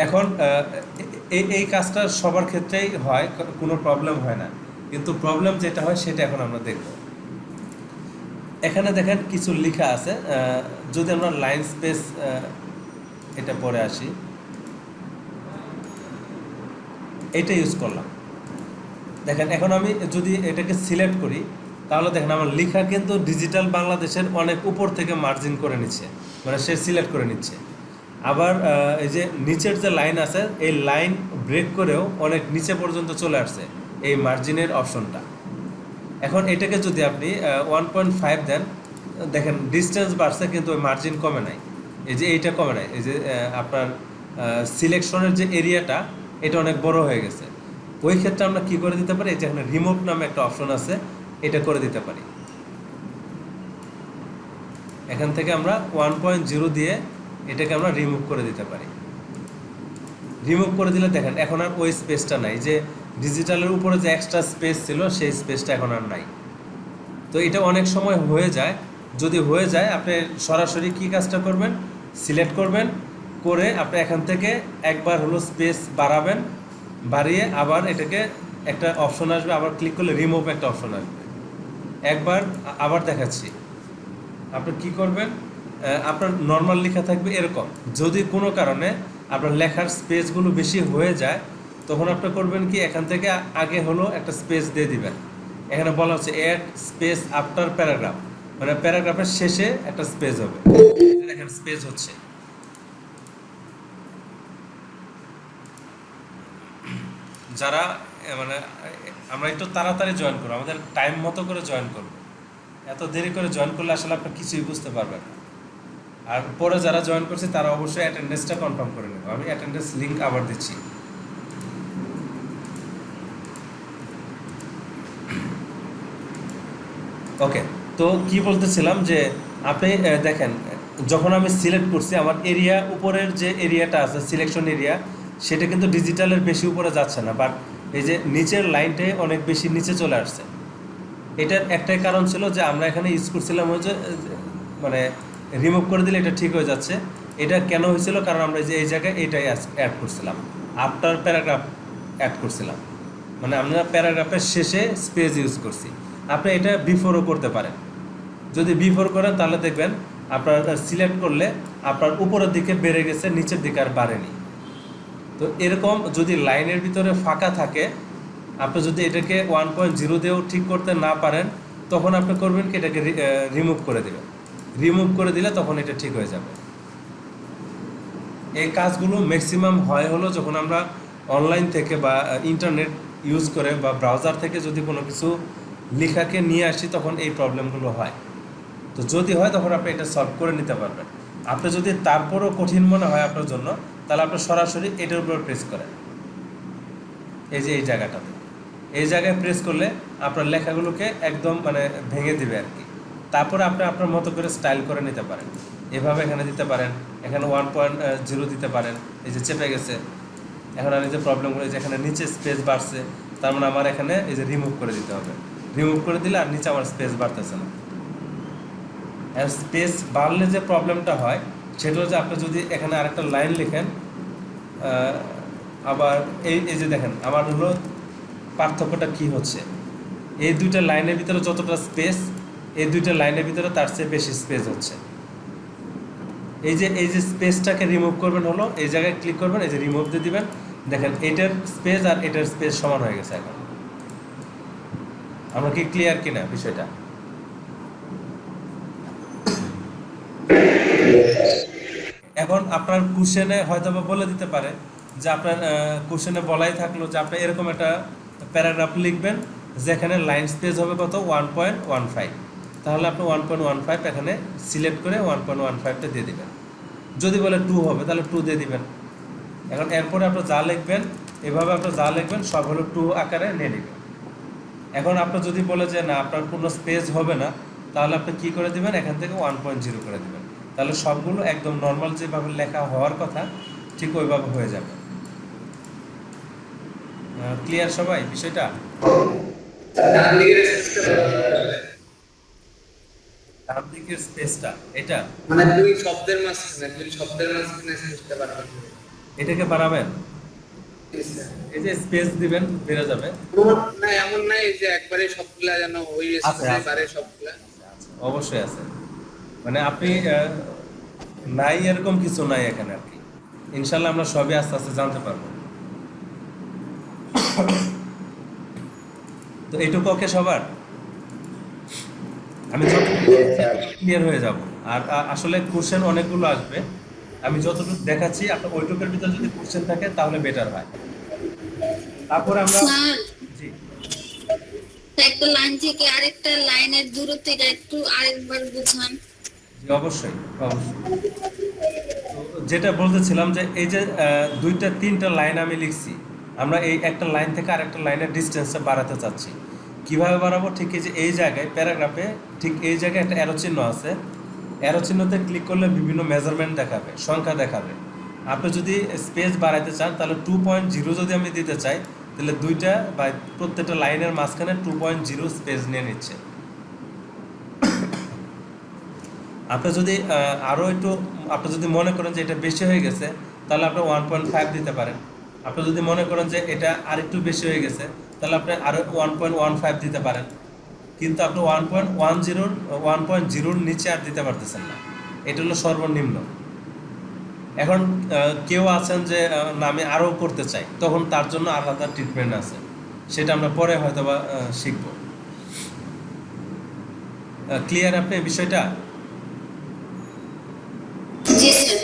এখন এই কাজটা সবার ক্ষেত্রেই হয়, কোনো প্রবলেম হয় না, কিন্তু প্রবলেম যেটা হয় সেটা এখন আমরা দেখব। এখানে দেখেন কিছু লেখা আছে, যদি আমরা লাইন স্পেস এটা পরে আসি, এটা ইউজ করলাম। দেখেন এখন আমি যদি এটাকে সিলেক্ট করি তাহলে দেখেন আমার লেখা কিন্তু ডিজিটাল বাংলাদেশের অনেক উপর থেকে মার্জিন করে নিচ্ছে, মানে সে সিলেক্ট করে নিচ্ছে। আবার এই যে নিচের যে লাইন আছে, এই লাইন ব্রেক করেও অনেক নিচে পর্যন্ত চলে আসছে এই মার্জিনের অপশনটা। এখন এটাকে যদি আপনি 1.5 দেন দেখেন ডিস্টেন্স বাড়ছে কিন্তু ওই মার্জিন কমে নাই, এই যে এইটা কমে নাই, এই যে আপনার সিলেকশনের যে এরিয়াটা এটা অনেক বড় হয়ে গেছে। ওই ক্ষেত্রে আমরা কি করে দিতে পারি, যেখানে রিমুভ নামে একটা অপশন আছে এটা করে দিতে পারি। এখান থেকে আমরা 1.0 দিয়ে এটাকে আমরা রিমুভ করে দিতে পারি। রিমুভ করে দিলে দেখেন এখন আর ওই স্পেসটা নাই, যে ডিজিটালের উপরে যে এক্সট্রা স্পেস ছিল সেই স্পেসটা এখন আর নাই। তো এটা অনেক সময় হয়ে যায়, যদি হয়ে যায় আপনি সরাসরি কি কাজটা করবেন, সিলেক্ট করবেন, করে আপনি এখান থেকে একবার হলো স্পেস বাড়াবেন, বাড়িয়ে আবার এটাকে একটা অপশন আসবে, আবার ক্লিক করলে রিমুভ একটা অপশন আসবে। একবার আবার দেখাচ্ছি, আপনি কি করবেন, আপনার নর্মাল লেখা থাকবে এরকম, যদি কোনো কারণে আপনার লেখার স্পেসগুলো বেশি হয়ে যায় তখন আপনি করবেন কি, এখান থেকে আগে হলো একটা স্পেস দিয়ে দিবেন। এখানে বলা হচ্ছে অ্যাড স্পেস আফটার প্যারাগ্রাফ, মানে প্যারাগ্রাফের শেষে একটা স্পেস হবে, দেখেন স্পেস হচ্ছে। যারা মানে আমরা একটু তাড়াতাড়ি জয়েন করবো, আমাদের টাইম মতো করে জয়েন করবো, এত দেরি করে জয়েন করলে আসলে আপনি কিছুই বুঝতে পারবেন না। আর পরে যারা জয়েন করছে তারা অবশ্যই অ্যাটেন্ডেন্সটা কনফার্ম করে নেবে, আমি অ্যাটেন্ডেন্স লিঙ্ক আবার দিচ্ছি। ওকে, তো কি বলতেছিলাম যে আপনি দেখেন যখন আমি সিলেক্ট করছি আমার এরিয়া, উপরের যে এরিয়াটা আছে সিলেকশন এরিয়া সেটা কিন্তু ডিজিটালের বেশি উপরে যাচ্ছে না, বাট এই যে নিচের লাইনটাই অনেক বেশি নিচে চলে আসছে। এটার একটাই কারণ ছিল যে আমরা এখানে ইউজ করছিলাম হচ্ছে মানে রিমুভ করে দিলে এটা ঠিক হয়ে যাচ্ছে। এটা কেন হয়েছিল, কারণ আমরা যে এই জায়গায় এইটাই অ্যাড করছিলাম, আফটার প্যারাগ্রাফ অ্যাড করছিলাম, মানে আমরা প্যারাগ্রাফের শেষে স্পেস ইউজ করছি। আপনি এটা বিফোরও করতে পারেন, যদি বিফোর করেন তাহলে দেখবেন আপনার সিলেক্ট করলে আপনার উপরের দিকে বেড়ে গেছে, নিচের দিকে আর বাড়েনি। তো এরকম যদি লাইনের ভিতরে ফাঁকা থাকে, আপনি যদি এটাকে 1.0 দিয়েও ঠিক করতে না পারেন তখন আপনি করবেন কি, এটাকে রিমুভ করে দেবেন। রিমুভ করে দিলে তখন এটা ঠিক হয়ে যাবে। এই কাজগুলো ম্যাক্সিমাম হয় হলো যখন আমরা অনলাইন থেকে বা ইন্টারনেট ইউজ করে বা ব্রাউজার থেকে যদি কোনো কিছু লেখাকে নিয়ে আসি তখন এই প্রবলেমগুলো হয়। তো যদি হয় তখন আপনি এটা সলভ করে নিতে পারবেন। আপনি যদি তারপরও কঠিন মনে হয় আপনার জন্য, তাহলে আপনি সরাসরি এটার উপর প্রেস করেন, এই যে এই জায়গাটাতে, এই জায়গায় প্রেস করলে আপনার লেখাগুলোকে একদম মানে ভেঙে দিবে আর কি। তারপরে আপনি আপনার মতো করে স্টাইল করে নিতে পারেন, এভাবে এখানে দিতে পারেন, এখানে 1.0 দিতে পারেন, এই যে চেপে গেছে। এখন আর এই যে প্রবলেমগুলো, এই যে এখানে নিচে স্পেস বাড়ছে, তার মানে আমার এখানে এই যে রিমুভ করে দিতে হবে। রিমুভ করে দিলে আর নিচে আমার স্পেস বাড়তেছে না। আর স্পেস বাড়লে যে প্রবলেমটা হয় সেটা হচ্ছে, আপনি যদি এখানে আরেকটা লাইন লিখেন, আবার এই যে দেখেন আমার হলো পার্থক্যটা কি হচ্ছে, এই দুইটা লাইনের ভিতরে যতটা স্পেস, এই দুইটা লাইনের ভিতরে তার চেয়ে বেশি স্পেস হচ্ছে। এই যে স্পেসটাকে রিমুভ করবেন হলো এই জায়গায় ক্লিক করবেন, এই যে রিমুভ দিয়ে দিবেন, দেখেন এটার স্পেস আর এটার স্পেস সমান হয়ে গেছে। এখন আমরা কি ক্লিয়ার কিনা বিষয়টা? এখন আপনার কোশ্চেনে হয়তো বা বলে দিতে পারে যে আপনার কোশ্চেনে বলাই থাকলো যে আপনি এরকম একটা প্যারাগ্রাফ লিখবেন যেখানে লাইন স্পেস হবে কত 1.15, তাহলে আপনি 1.15 এখানে সিলেক্ট করে 1.15টা দিয়ে দিবেন। যদি বলে 2 হবে তাহলে 2 দিয়ে দিবেন। এখন এরপরে আপনি যা লিখবেন, এভাবে আপনি যা লিখবেন সব হলো 2 আকারে নিয়ে নেবেন। এখন আপনি যদি বলে যে না আপনার কোনো স্পেস হবে না, তাহলে আপনি কি করে দিবেন, এখান থেকে 1.0 করে দিবেন, তাহলে সবগুলো একদম নর্মাল যেভাবে লেখা হওয়ার কথা ঠিক ওইভাবে হয়ে যাবে। ক্লিয়ার সবাই বিষয়টা? ডান দিকের স্পেসটা এটা মানে দুই শব্দের মাঝখানে বুঝতে পারবেন, এটাকে বাড়াবেন, এই যে স্পেস দিবেন বেড়ে যাবে। না এমন নাই যে একবারে সবগুলা যেন ওই স্পেসে বাড়ে সবগুলা, অবশ্যই আছে, মানে আপনি নাই এরকম কিছু নাই এখানে আর কি। ইনশাল্লাহ আমরা সবই আস্তে আস্তে জানতে পারবো। তো এইটুকু ওকে সবার? আমি যতটুকু ক্লিয়ার হয়ে যাব। আর আসলে কোশ্চেন অনেকগুলো আসবে, আমি যতটুকু দেখাচ্ছি আপনার ওইটুকুর ভিতরে যদি কোশ্চেন থাকে তাহলে বেটার হয়। তারপরে আমরা স্যার জি একটা লাইন থেকে আরেকটা লাইনের দূরত্বটা একটু আরেকবার বুঝান। জি, অবশ্যই অবশ্যই। তো যেটা বলতেছিলাম যে এই যে দুইটা তিনটা লাইন আমি লিখছি, আমরা এই একটা লাইন থেকে আরেকটা লাইনের ডিস্টেন্সটা বাড়াতে চাচ্ছি। কিভাবে বাড়াবো? ঠিক এই যে এই জায়গায় প্যারাগ্রাফে ঠিক এই জায়গায় একটা অ্যারো চিহ্ন আছে, অ্যারো চিহ্নতে ক্লিক করলে বিভিন্ন মেজারমেন্ট দেখাবে, সংখ্যা দেখাবে। আপনি যদি স্পেস বাড়াইতে চান তাহলে 2.0 যদি আমি দিতে চাই, তাহলে দুইটা বা প্রত্যেকটা লাইনের মাঝখানে 2.0 স্পেস নিয়ে নিচ্ছে। আপনি যদি আরও একটু, আপনি যদি মনে করেন যে এটা বেশি হয়ে গেছে, তাহলে আপনি 1.5 দিতে পারেন। আপনি যদি মনে করেন যে এটা আর একটু বেশি হয়ে গেছে, তাহলে আপনি আরও 1.15 দিতে পারেন। কিন্তু আপনি 1.0 নিচে আর দিতে পারতেছেন না, এটা হলো সর্বনিম্ন। এখন কেউ আছেন যে না আমি আরও করতে চাই, তখন তার জন্য আলাদা ট্রিটমেন্ট আছে, সেটা আমরা পরে হয়তো বা শিখব। ক্লিয়ার আপনি বিষয়টা? জি স্যার।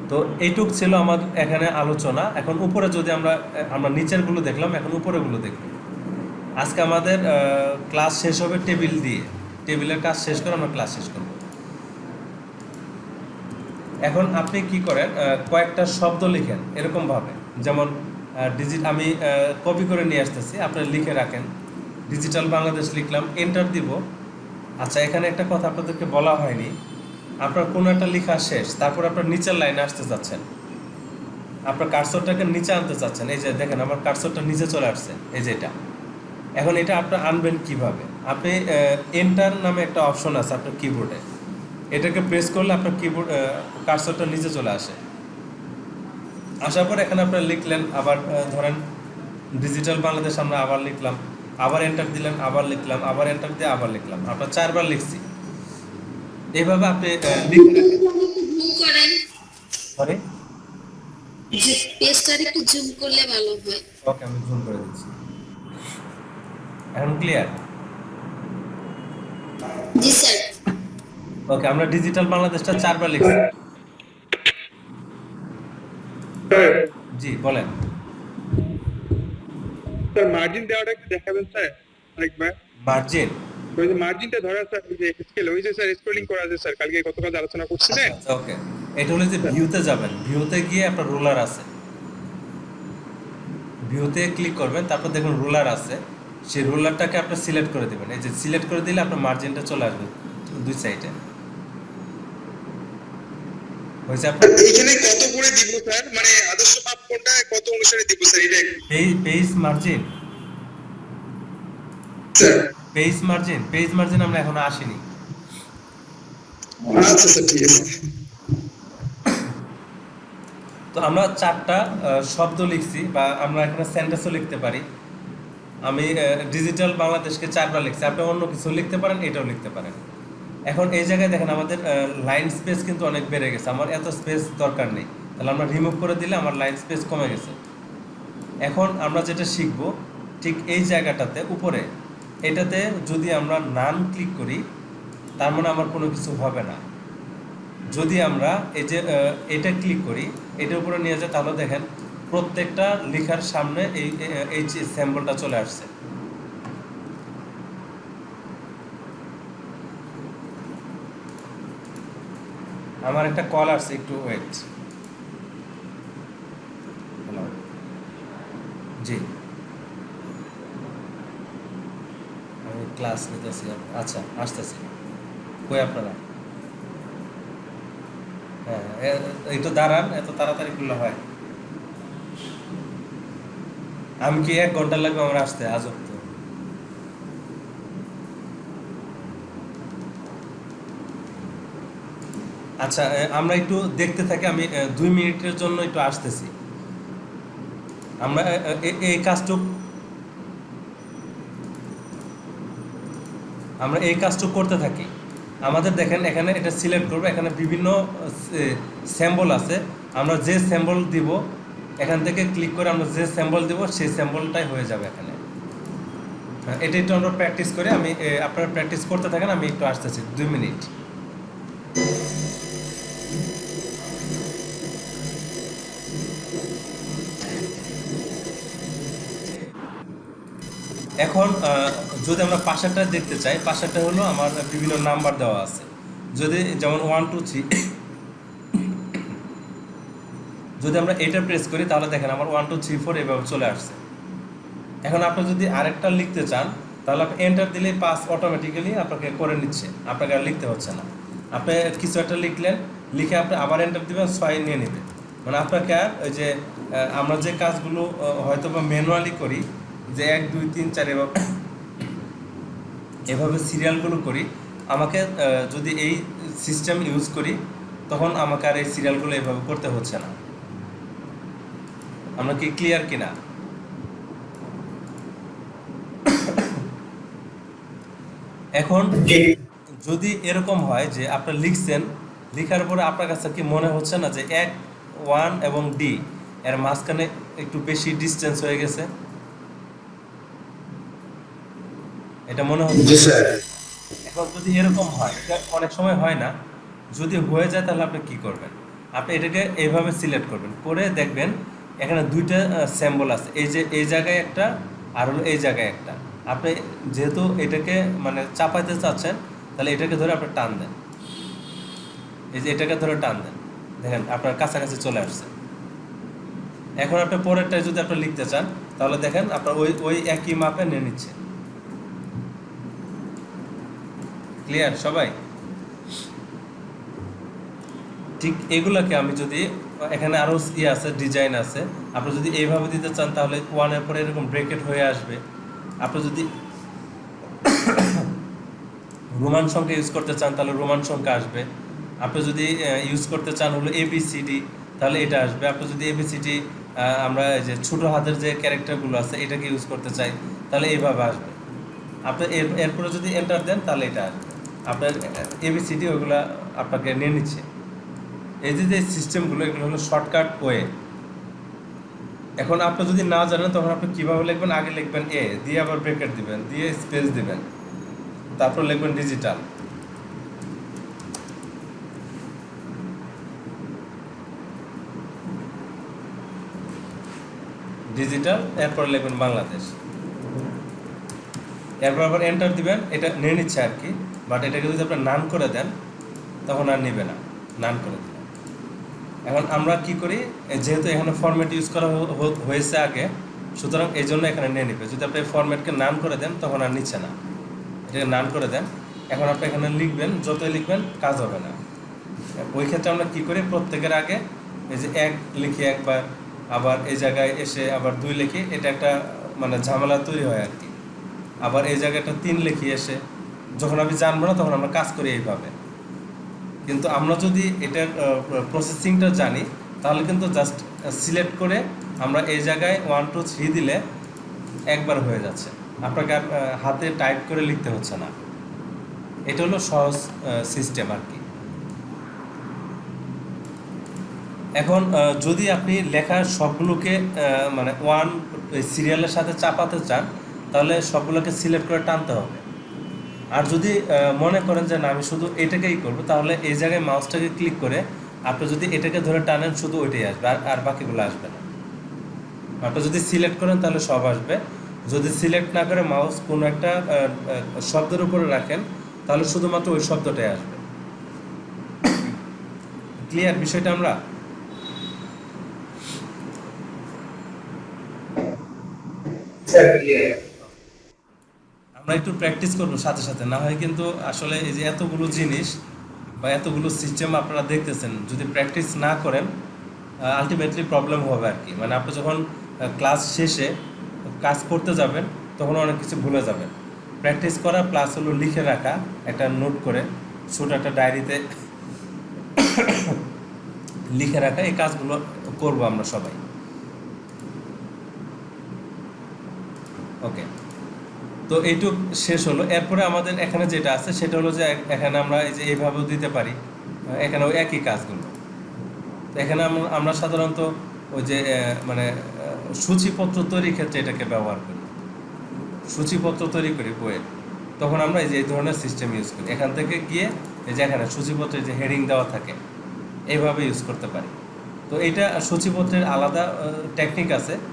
তো এইটুক ছিল আমার এখানে আলোচনা। এখন উপরে যদি আমরা নিচেরগুলো দেখলাম, এখন উপরেগুলো দেখব। আজকে আমাদের ক্লাস শেষ হবে টেবিল দিয়ে, টেবিলের কাজ শেষ করে আমরা ক্লাস শেষ করব। এখন আপনি কি করেন, কয়েকটা শব্দ লিখেন এরকমভাবে, যেমন আমি কপি করে নিয়ে আসতেছি, আপনি লিখে রাখেন। ডিজিটাল বাংলাদেশ লিখলাম, এন্টার দিব। আচ্ছা, এখানে একটা কথা আপনাদেরকে বলা হয়নি, আপনার কোনো একটা লেখা শেষ, তারপর আপনার নিচের লাইনে আসতে চাচ্ছেন, আপনার কার্সরটাকে নিচে আনতে চাচ্ছেন। এই যে দেখেন আমার কার্সরটা নিচে চলে আসছে, এই যে এটা। এখন এটা আপনি আনবেন কিভাবে? আপনি এন্টার নামে একটা অপশন আছে আপনার কিবোর্ডে, এটাকে প্রেস করলে আপনার কিবোর্ড কার্সরটা নিচে চলে আসে। আসার পর এখানে আপনার লিখলেন, আবার ধরেন ডিজিটাল বাংলাদেশ আমরা আবার লিখলাম, আবার এন্টার দিলেন, আবার লিখলাম, আবার এন্টার দিয়ে আবার লিখলাম, আপনার 4 বার লিখছি। এইভাবে আপনি সরি পেজটা একটু জুম করলে ভালো হয়। ওকে, আমি জুম করে দিচ্ছি। এখন ক্লিয়ার? জি স্যার। ওকে, আমরা ডিজিটাল বাংলাদেশটা 4 বার লিখছি। জি বলেন। স্যার মার্জিন দেওয়াটা একটু দেখাবেন স্যার আরেকবার। মার্জিন, ওই যে মার্জিনটা ধরা স্যার, ওই যে স্কেল, ওই যে স্যার স্ক্রলিং করা আছে স্যার, কালকে গতকাল আলোচনা করছিলেন। আচ্ছা ওকে, এটা হলো যে ভিউতে যাবেন, ভিউতে গিয়ে আপনার রুলার আছে, ভিউতে ক্লিক করবেন, তারপর দেখুন রুলার আছে, সেই রুলারটাকে আপনি সিলেক্ট করে দেবেন। এই যে সিলেক্ট করে দিলে আপনার মার্জিনটা চলে আসবে দুই সাইডে। হয়েছে আপনার এইখানে কত করে দিব স্যার, মানে আদর্শ মাপ কোনটা, কত অনুসারে দিব স্যার এটা? Page margin, sir page margin আমরা এখনো আসেনি। আচ্ছা স্যার, ঠিক আছে। তো আমরা 4টা শব্দ লিখছি, বা আমরা এখানে সেন্টেন্সও লিখতে পারি। আমি ডিজিটাল বাংলাদেশকে 4 বার লিখছি, আপনি অন্য কিছু লিখতে পারেন, এটাও লিখতে পারেন। এখন এই জায়গায় দেখেন আমাদের লাইন স্পেস কিন্তু অনেক বেড়ে গেছে, আমার এত স্পেস দরকার নেই, তাহলে আমরা রিমুভ করে দিলে আমার লাইন স্পেস কমে গেছে। এখন আমরা যেটা শিখব, ঠিক এই জায়গাটাতে উপরে এটাতে যদি আমরা নান ক্লিক করি, তার মানে আমার কোনো কিছু হবে না। যদি আমরা এই যে এটা ক্লিক করি, এটার উপরে নিয়ে যাই, তাহলে দেখেন প্রত্যেকটা লেখার সামনে এই সিম্বলটা চলে আসছে। আমার একটা কল আসছে, একটু ওয়েট। হ্যালো, জি আমি ক্লাস নিতেছি। আচ্ছা আসতেছি, কই আপনারা? হ্যাঁ, একটু দাঁড়ান, এত তাড়াতাড়ি করলে হয়? আমি কি 1 ঘন্টা লাগবে আমার আসতে? আজব তো। আচ্ছা, আমরা একটু দেখতে থাকি, আমি 2 মিনিটের জন্য একটু আসতেছি। আমরা এই কাজটুকু করতে থাকি। আমাদের দেখেন এখানে এটা সিলেক্ট করবো, এখানে বিভিন্ন সিম্বল আছে, আমরা যে সিম্বল দিব এখান থেকে ক্লিক করে আমরা যে সিম্বল দিব সেই সিম্বলটাই হয়ে যাবে এখানে। এটা একটু আমরা প্র্যাকটিস করে, আপনারা প্র্যাকটিস করতে থাকেন, আমি একটু আসতেছি 2 মিনিট। এখন যদি আমরা পাশেরটা দেখতে চাই, পাশেরটা হলো আমার বিভিন্ন নাম্বার দেওয়া আছে। যদি যেমন 1 2 3 যদি আমরা এটা প্রেস করি তাহলে দেখেন আমার 1 2 3 4 এভাবে চলে আসছে। এখন আপনি যদি আরেকটা লিখতে চান তাহলে আপনি এন্টার দিলেই পাস অটোমেটিক্যালি আপনাকে করে নিচ্ছে, আপনাকে আর লিখতে হচ্ছে না। আপনি কিছু একটা লিখলেন, লিখে আপনি আবার এন্টার দিবেন, 6 নিয়ে নেবে। মানে আপনাকে আর ওই যে আমরা যে কাজগুলো হয়তো বা ম্যানুয়ালি করি, যে 1 2 3 4 এভাবে সিরিয়ালগুলো করি, আমাকে যদি এই সিস্টেম ইউজ করি তখন আমাকে আর এই সিরিয়ালগুলো এভাবে করতে হচ্ছে না। আমরা কি ক্লিয়ার কিনা? এখন যদি এরকম হয় যে আপনি লিখছেন, লিখার পরে আপনার কাছে কি মনে হচ্ছে না যে 1 1 এবং ডি এর মাঝখানে একটু বেশি ডিস্টেন্স হয়ে গেছে? এটা মনে হচ্ছে? এখন যদি এরকম হয়, এটা অনেক সময় হয় না, যদি হয়ে যায় তাহলে আপনি কি করবেন? আপনি এটাকে এইভাবে সিলেক্ট করবেন, করে দেখবেন এখানে দুইটা সিম্বল আছে, এই যে এই জায়গায় একটা আর হলো এই জায়গায় একটা। আপনি যেহেতু এটাকে মানে চাপাইতে চাচ্ছেন তাহলে এটাকে ধরে আপনি টান দেন, এই যে এটাকে ধরে টান দেন, দেখেন আপনার কাছাকাছি চলে আসছে। এখন আপনি পরেরটায় যদি আপনি লিখতে চান তাহলে দেখেন আপনার ওই একই মাপে নিয়ে নিচ্ছে। ক্লিয়ার সবাই? ঠিক এগুলোকে আমি যদি এখানে আরও আছে, ডিজাইন আছে, আপনি যদি এইভাবে দিতে চান তাহলে 1 এর পরে এরকম ব্রেকেট হয়ে আসবে। আপনি যদি রোমান সংখ্যা ইউজ করতে চান তাহলে রোমান সংখ্যা আসবে। আপনি যদি ইউজ করতে চান হলো ABCD তাহলে এটা আসবে। আপনি যদি ABCD আমরা যে ছোটো হাতের যে ক্যারেক্টারগুলো আছে এটাকে ইউজ করতে চাই তাহলে এইভাবে আসবে। আপনি এরপরে যদি এন্টার দেন তাহলে এটা আসবে। আপনার ABCD ওইগুলো আপনাকে নিয়ে নিচ্ছে। এই যে সিস্টেমগুলো এগুলো হলো শর্টকাট ওয়ে। এখন আপনি যদি না জানেন তখন আপনি কীভাবে লিখবেন? আগে লিখবেন এ, দিয়ে আবার ব্রেকেট দিবেন, দিয়ে স্পেস দিবেন, তারপর লিখবেন ডিজিটাল। ডিজিটাল, এরপর লিখবেন বাংলাদেশ, এরপর আবার এন্টার দিবেন। এটা নিয়ে নিচ্ছে আর কি, বাট এটাকে যদি আপনার নান করে দেন তখন আর নেবে না, নান করে দিবেন। এখন আমরা কি করি, যেহেতু এখানে ফরম্যাট ইউজ করা হয়েছে আগে, সুতরাং এই জন্য এখানে নিয়ে নেবে। যদি আপনি ফরম্যাটকে নান করে দেন তখন আর নিচ্ছে না, এটাকে নান করে দেন। এখন আপনি এখানে লিখবেন, যতই লিখবেন কাজ হবে না। ওই ক্ষেত্রে আমরা কী করি, প্রত্যেকের আগে এই যে 1 লিখি একবার, আবার এই জায়গায় এসে আবার 2 লিখি, এটা একটা মানে ঝামেলা তৈরি হয় আর কি। আবার এই জায়গায় একটা 3 লিখি এসে, যখন আমি জানবো না তখন আমরা কাজ করি এইভাবে। কিন্তু আমরা যদি এটার প্রসেসিংটা জানি তাহলে কিন্তু জাস্ট সিলেক্ট করে আমরা এই জায়গায় 1 2 3 দিলে একবার হয়ে যাচ্ছে, আপনাকে আর হাতে টাইপ করে লিখতে হচ্ছে না। এটা হলো সহজ সিস্টেম আর কি। এখন যদি আপনি লেখার সবগুলোকে মানে 1 সিরিয়ালের সাথে চাপাতে চান তাহলে সবগুলোকে সিলেক্ট করে টানতে হবে। আর যদি মনে করেন যে না আমি শুধু এটাকেই করব, তাহলে এই জায়গায় মাউসটাকে ক্লিক করে আপনি যদি এটাকে ধরে টানেন শুধু ওইটাই আসবে, আর বাকিগুলো আসবে না। আপনি যদি সিলেক্ট করেন তাহলে সব আসবে। যদি সিলেক্ট না করে মাউস কোনো একটা শব্দের উপরে রাখেন তাহলে শুধুমাত্র ওই শব্দটাই আসবে। ক্লিয়ার বিষয়টা? আমরা আমরা একটু প্র্যাকটিস করবো সাথে সাথে, না হয় কিন্তু আসলে এই যে এতগুলো জিনিস বা এতগুলো সিস্টেম আপনারা দেখতেছেন, যদি প্র্যাকটিস না করেন আলটিমেটলি প্রবলেম হবে আর কি। মানে আপনি যখন ক্লাস শেষে কাজ করতে যাবেন তখন অনেক কিছু ভুলে যাবেন। প্র্যাকটিস করা প্লাস হলো লিখে রাখা, একটা নোট করে ছোট একটা ডায়েরিতে লিখে রাখা, এই কাজগুলো করবো আমরা সবাই। ওকে, তো এইটুক শেষ হলো। এরপরে আমাদের এখানে যেটা আছে সেটা হলো যে এখানে আমরা এই যে এইভাবেও দিতে পারি, এখানেও একই কাজগুলো। এখানে আমরা সাধারণত ওই যে মানে সূচিপত্র তৈরির ক্ষেত্রে এটাকে ব্যবহার করি, সূচিপত্র তৈরি করি বইয়ের, তখন আমরা এই যে এই ধরনের সিস্টেম ইউজ করি। এখান থেকে গিয়ে এই যে এখানে সূচিপত্রের যে হেডিং দেওয়া থাকে এইভাবে ইউজ করতে পারি। তো এইটা সূচিপত্রের আলাদা টেকনিক আছে,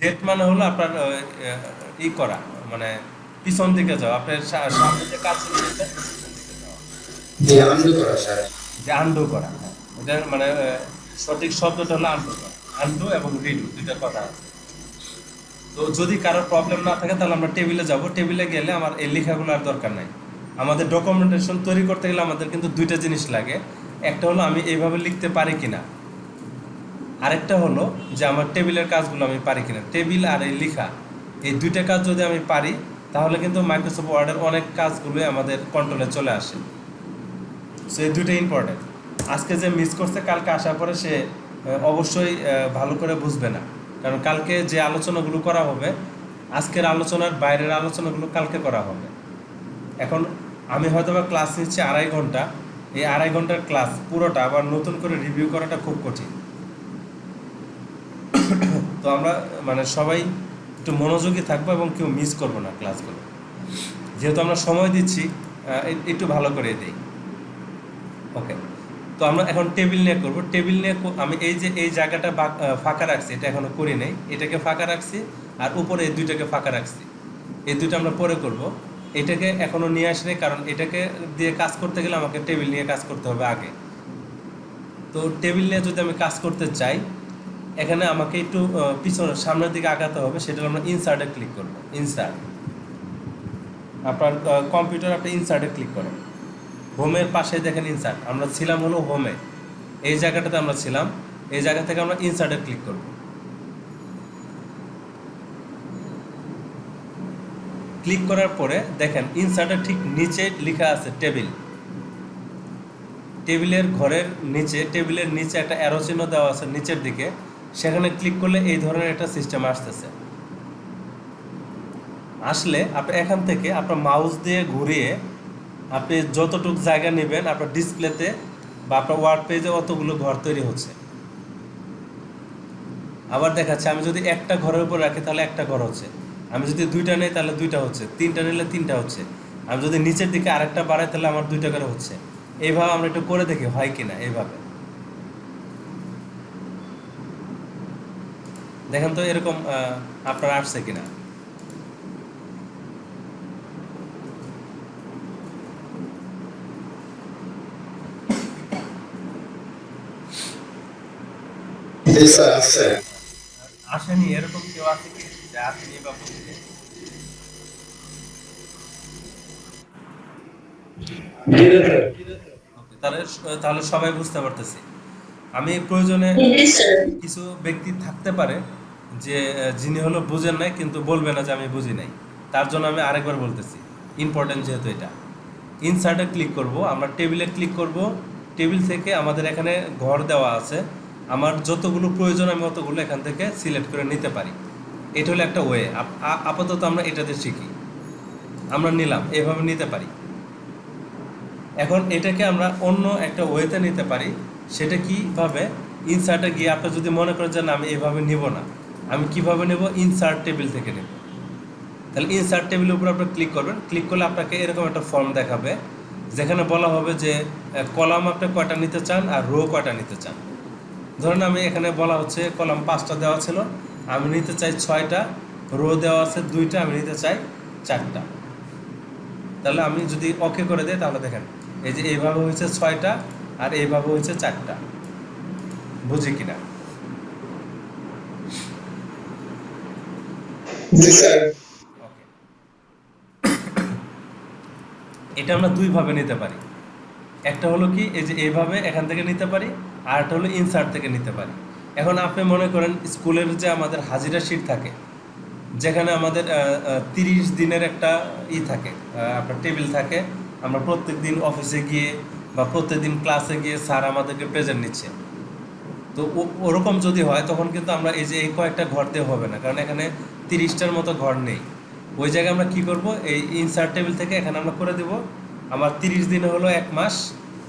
জেট মানে হলো আপনার ই করা, মানে পিছন দিকে যাওয়া, আপনার সামনে যে কাজ দিয়েছে জি আনন্দ করা স্যার। যে আন্ডু করা, হ্যাঁ। এটার মানে সঠিক শব্দটা হলো আন্ডু করা। আন্ডু এবং রিডু দুইটার কথা আছে। তো যদি কারোর প্রবলেম না থাকে তাহলে আমরা টেবিলে যাব। টেবিলে গেলে আমার এই লেখাগুলো আর দরকার নাই। আমাদের ডকুমেন্টেশন তৈরি করতে গেলে আমাদের কিন্তু দুইটা জিনিস লাগে। একটা হলো আমি এইভাবে লিখতে পারি কিনা, আরেকটা হলো যে আমার টেবিলের কাজগুলো আমি পারি কিনা। টেবিল আর এই লেখা, এই দুইটা কাজ যদি আমি পারি তাহলে কিন্তু মাইক্রোসফট ওয়ার্ডের অনেক কাজগুলোই আমাদের কন্ট্রোলে চলে আসে। সো এই দুইটা ইম্পর্টেন্ট। আজকে যে মিস করছে কালকে আসার পরে সে অবশ্যই ভালো করে বুঝবে না, কারণ কালকে যে আলোচনাগুলো করা হবে আজকের আলোচনার বাইরের আলোচনাগুলো কালকে করা হবে। এখন আমি হয়তো বা ক্লাস নিচ্ছি 2.5 ঘন্টা, এই 2.5 ঘন্টার ক্লাস পুরোটা আবার নতুন করে রিভিউ করাটা খুব কঠিন। তো আমরা মানে সবাই একটু মনোযোগী থাকবো এবং কেউ মিস করবো না ক্লাসগুলো, যেহেতু আমরা সময় দিচ্ছি একটু ভালো করে দিই। ওকে, তো আমরা এখন টেবিল নিয়ে করবো। টেবিল নিয়ে আমি এই যে এই জায়গাটা ফাঁকা রাখছি, এটা এখনো করি নাই, এটাকে ফাঁকা রাখছি আর উপরে এই দুইটাকে ফাঁকা রাখছি। এই দুইটা আমরা পরে করব। এটাকে এখনো নিয়ে আসিনি, কারণ এটাকে দিয়ে কাজ করতে গেলে আমাকে টেবিল নিয়ে কাজ করতে হবে আগে। তো টেবিল নিয়ে যদি আমি কাজ করতে চাই, এখানে আমাকে একটু পিছনে সামনের দিকে আগাতে হবে। সেটা আমরা ইনসার্টে ক্লিক করব। ইনসার্ট, আপনার কম্পিউটার আপনি ইনসার্টে ক্লিক করেন। হোমের পাশে দেখেন ইনসার্ট, আমরা ছিলাম হলো হোমে, এই জায়গাটাতে আমরা ছিলাম। এই জায়গা থেকে আমরা ইনসার্টে ক্লিক করব। ক্লিক করার পরে দেখেন ইনসার্টের ঠিক নিচে লেখা আছে টেবিল। টেবিলের ঘরের নিচে, টেবিলের নিচে একটা অ্যারো চিহ্ন দেওয়া আছে নিচের দিকে, সেখানে ক্লিক করলে এই ধরনের একটা সিস্টেম আসতেছে। আসলে আপনি এখান থেকে আপনার মাউস দিয়ে ঘুরিয়ে আপনি যতটুকু জায়গা নেবেন আপনার ডিসপ্লেতে বা আপনার ওয়ার্ড পেজে অতগুলো ঘর তৈরি হচ্ছে। আবার দেখাচ্ছে আমি যদি একটা ঘরের উপর রাখি তাহলে একটা ঘর হচ্ছে, আমি যদি দুইটা নেই তাহলে দুইটা হচ্ছে, তিনটা নিলে তিনটা হচ্ছে, আমি যদি নিচের দিকে আরেকটা বাড়াই তাহলে আমার দুইটা করে হচ্ছে। এইভাবে আমরা একটু করে দেখি হয় কিনা। এইভাবে দেখেন তো এরকম আপনার আসছে কিনা। আসেনি এরকম কেউ আছে কি যে আসেনি বা বুঝছে? তাহলে তাহলে সবাই বুঝতে পারতেছি। আমি প্রয়োজনে কিছু ব্যক্তি থাকতে পারে যে যিনি হলো বুঝেন নাই কিন্তু বলবে না যে আমি বুঝি নাই, তার জন্য আমি আরেকবার বলতেছি, ইম্পর্টেন্ট যেহেতু এটা। ইনসার্টে ক্লিক করব, আমরা টেবিলে ক্লিক করব। টেবিল থেকে আমাদের এখানে ঘর দেওয়া আছে, আমার যতগুলো প্রয়োজন আমি অতগুলো এখান থেকে সিলেক্ট করে নিতে পারি। এটা হলো একটা ওয়ে। আপাতত আমরা এটাতে শিখি, আমরা নিলাম, এভাবে নিতে পারি। এখন এটাকে আমরা অন্য একটা ওয়েতে নিতে পারি। সেটা কীভাবে? ইনসার্টে গিয়ে আপনি যদি মনে করেন যে না আমি এভাবে নিব না, আমি কিভাবে নেব? ইনসার্ট টেবিল থেকে নেব। তাহলে ইনসার্ট টেবিলের উপর আপনি ক্লিক করবেন। ক্লিক করলে আপনাকে এরকম একটা ফর্ম দেখাবে, যেখানে বলা হবে যে কলাম আপনি কয়টা নিতে চান আর রো কয়টা নিতে চান। ধরুন আমি এখানে বলা হচ্ছে কলাম 5টা দেওয়া ছিল, আমি নিতে চাই 6টা, রো দেওয়া আছে 2টা, আমি নিতে চাই 4টা। তাহলে আমি যদি ওকে করে দিই তাহলে দেখেন এই যে এইভাবে হয়েছে 6টা আর এইভাবে হয়েছে 4টা। বুঝি কিনা? জি স্যার। ওকে, এটা আমরা দুইভাবে নিতে পারি। একটা হলো কি এই যে এইভাবে এখান থেকে নিতে পারি, আর একটা হলো ইনসার্ট থেকে নিতে পারি। এখন আপনি মনে করেন স্কুলের যে আমাদের হাজিরা শিট থাকে, যেখানে আমাদের 30 দিনের একটা থাকে, আপনার টেবিল থাকে। আমরা প্রত্যেক দিন অফিসে গিয়ে বা প্রত্যেক দিন ক্লাসে গিয়ে স্যার আমাদেরকে প্রেজেন্ট নিচ্ছে। তো ওরকম যদি হয় তখন কিন্তু আমরা এই যে এই কয়েকটা ঘর দিয়ে হবে না, কারণ এখানে 30টার মতো ঘর নেই। ওই জায়গায় আমরা কি করব? এই ইনসার্ট টেবিল থেকে এখানে আমরা করে দেব আমার 30 দিনে হলো 1 মাস,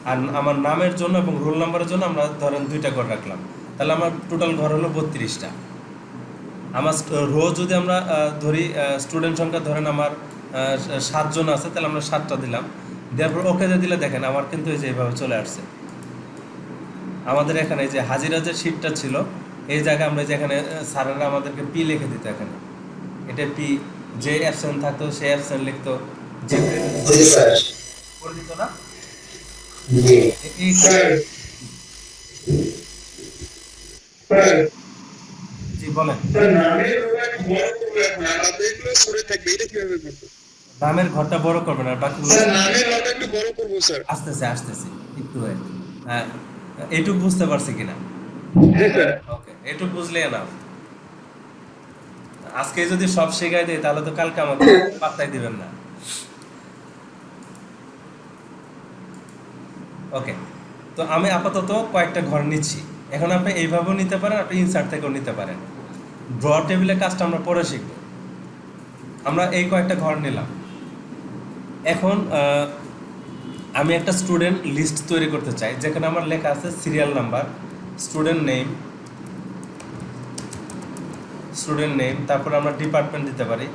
আর আমার নামের জন্য এবং রোল নাম্বারের জন্য আমরা ধরেন 2টা ঘর রাখলাম, তাহলে আমার টোটাল ঘর হলো 32টা। আমার রো যদি আমরা ধরি স্টুডেন্ট সংখ্যা ধরেন আমার 7 জন আছে, তাহলে আমরা 7টা দিলাম। দেওয়ার পর ওকে দিলে দেখেন আমার কিন্তু এই যে এইভাবে চলে আসছে। আমাদের এখানে যে হাজিরা যে শিটটা ছিল এই জায়গায় আমরা যেখানে স্যারেরা আমাদেরকে পি লিখে দিত এখানে, এটা পি, যে অ্যাবসেন্ট থাকতো সে অ্যাবসেন্ট লিখতো, যে করে দিত না। এই জি বলেন। নামের বড় করবো এখন, আর বাকিগুলো সরে থাকবে, এটা কিভাবে করবো? নামের ঘরটা বড় করবেন আর বাকিগুলো স্যার নামের হলটা একটু বড় করবো স্যার। আসতেছে একটু wait। হ্যাঁ, এইটুকু বুঝতে পারছি কিনা? জি স্যার। ওকে, এইটুকু বুঝলে না। আজকে যদি সব শেখাই দেয় তাহলে তো কালকে আমাকে পাত্তাই দিবেন না। ওকে, তো আমি আপাতত কয়েকটা ঘর নিচ্ছি। এখন আপনি এইভাবেও নিতে পারেন, আপনি ইনসার্ট থেকেও নিতে পারেন। ড্র টেবিলের কাজটা আমরা পরে শিখব। আমরা এই কয়েকটা ঘর নিলাম। এখন আমি একটা স্টুডেন্ট লিস্ট তৈরি করতে চাই, যেখানে আমার লেখা আছে সিরিয়াল নাম্বার, স্টুডেন্ট নেম, তারপর আমরা ডিপার্টমেন্ট দিতে পারি,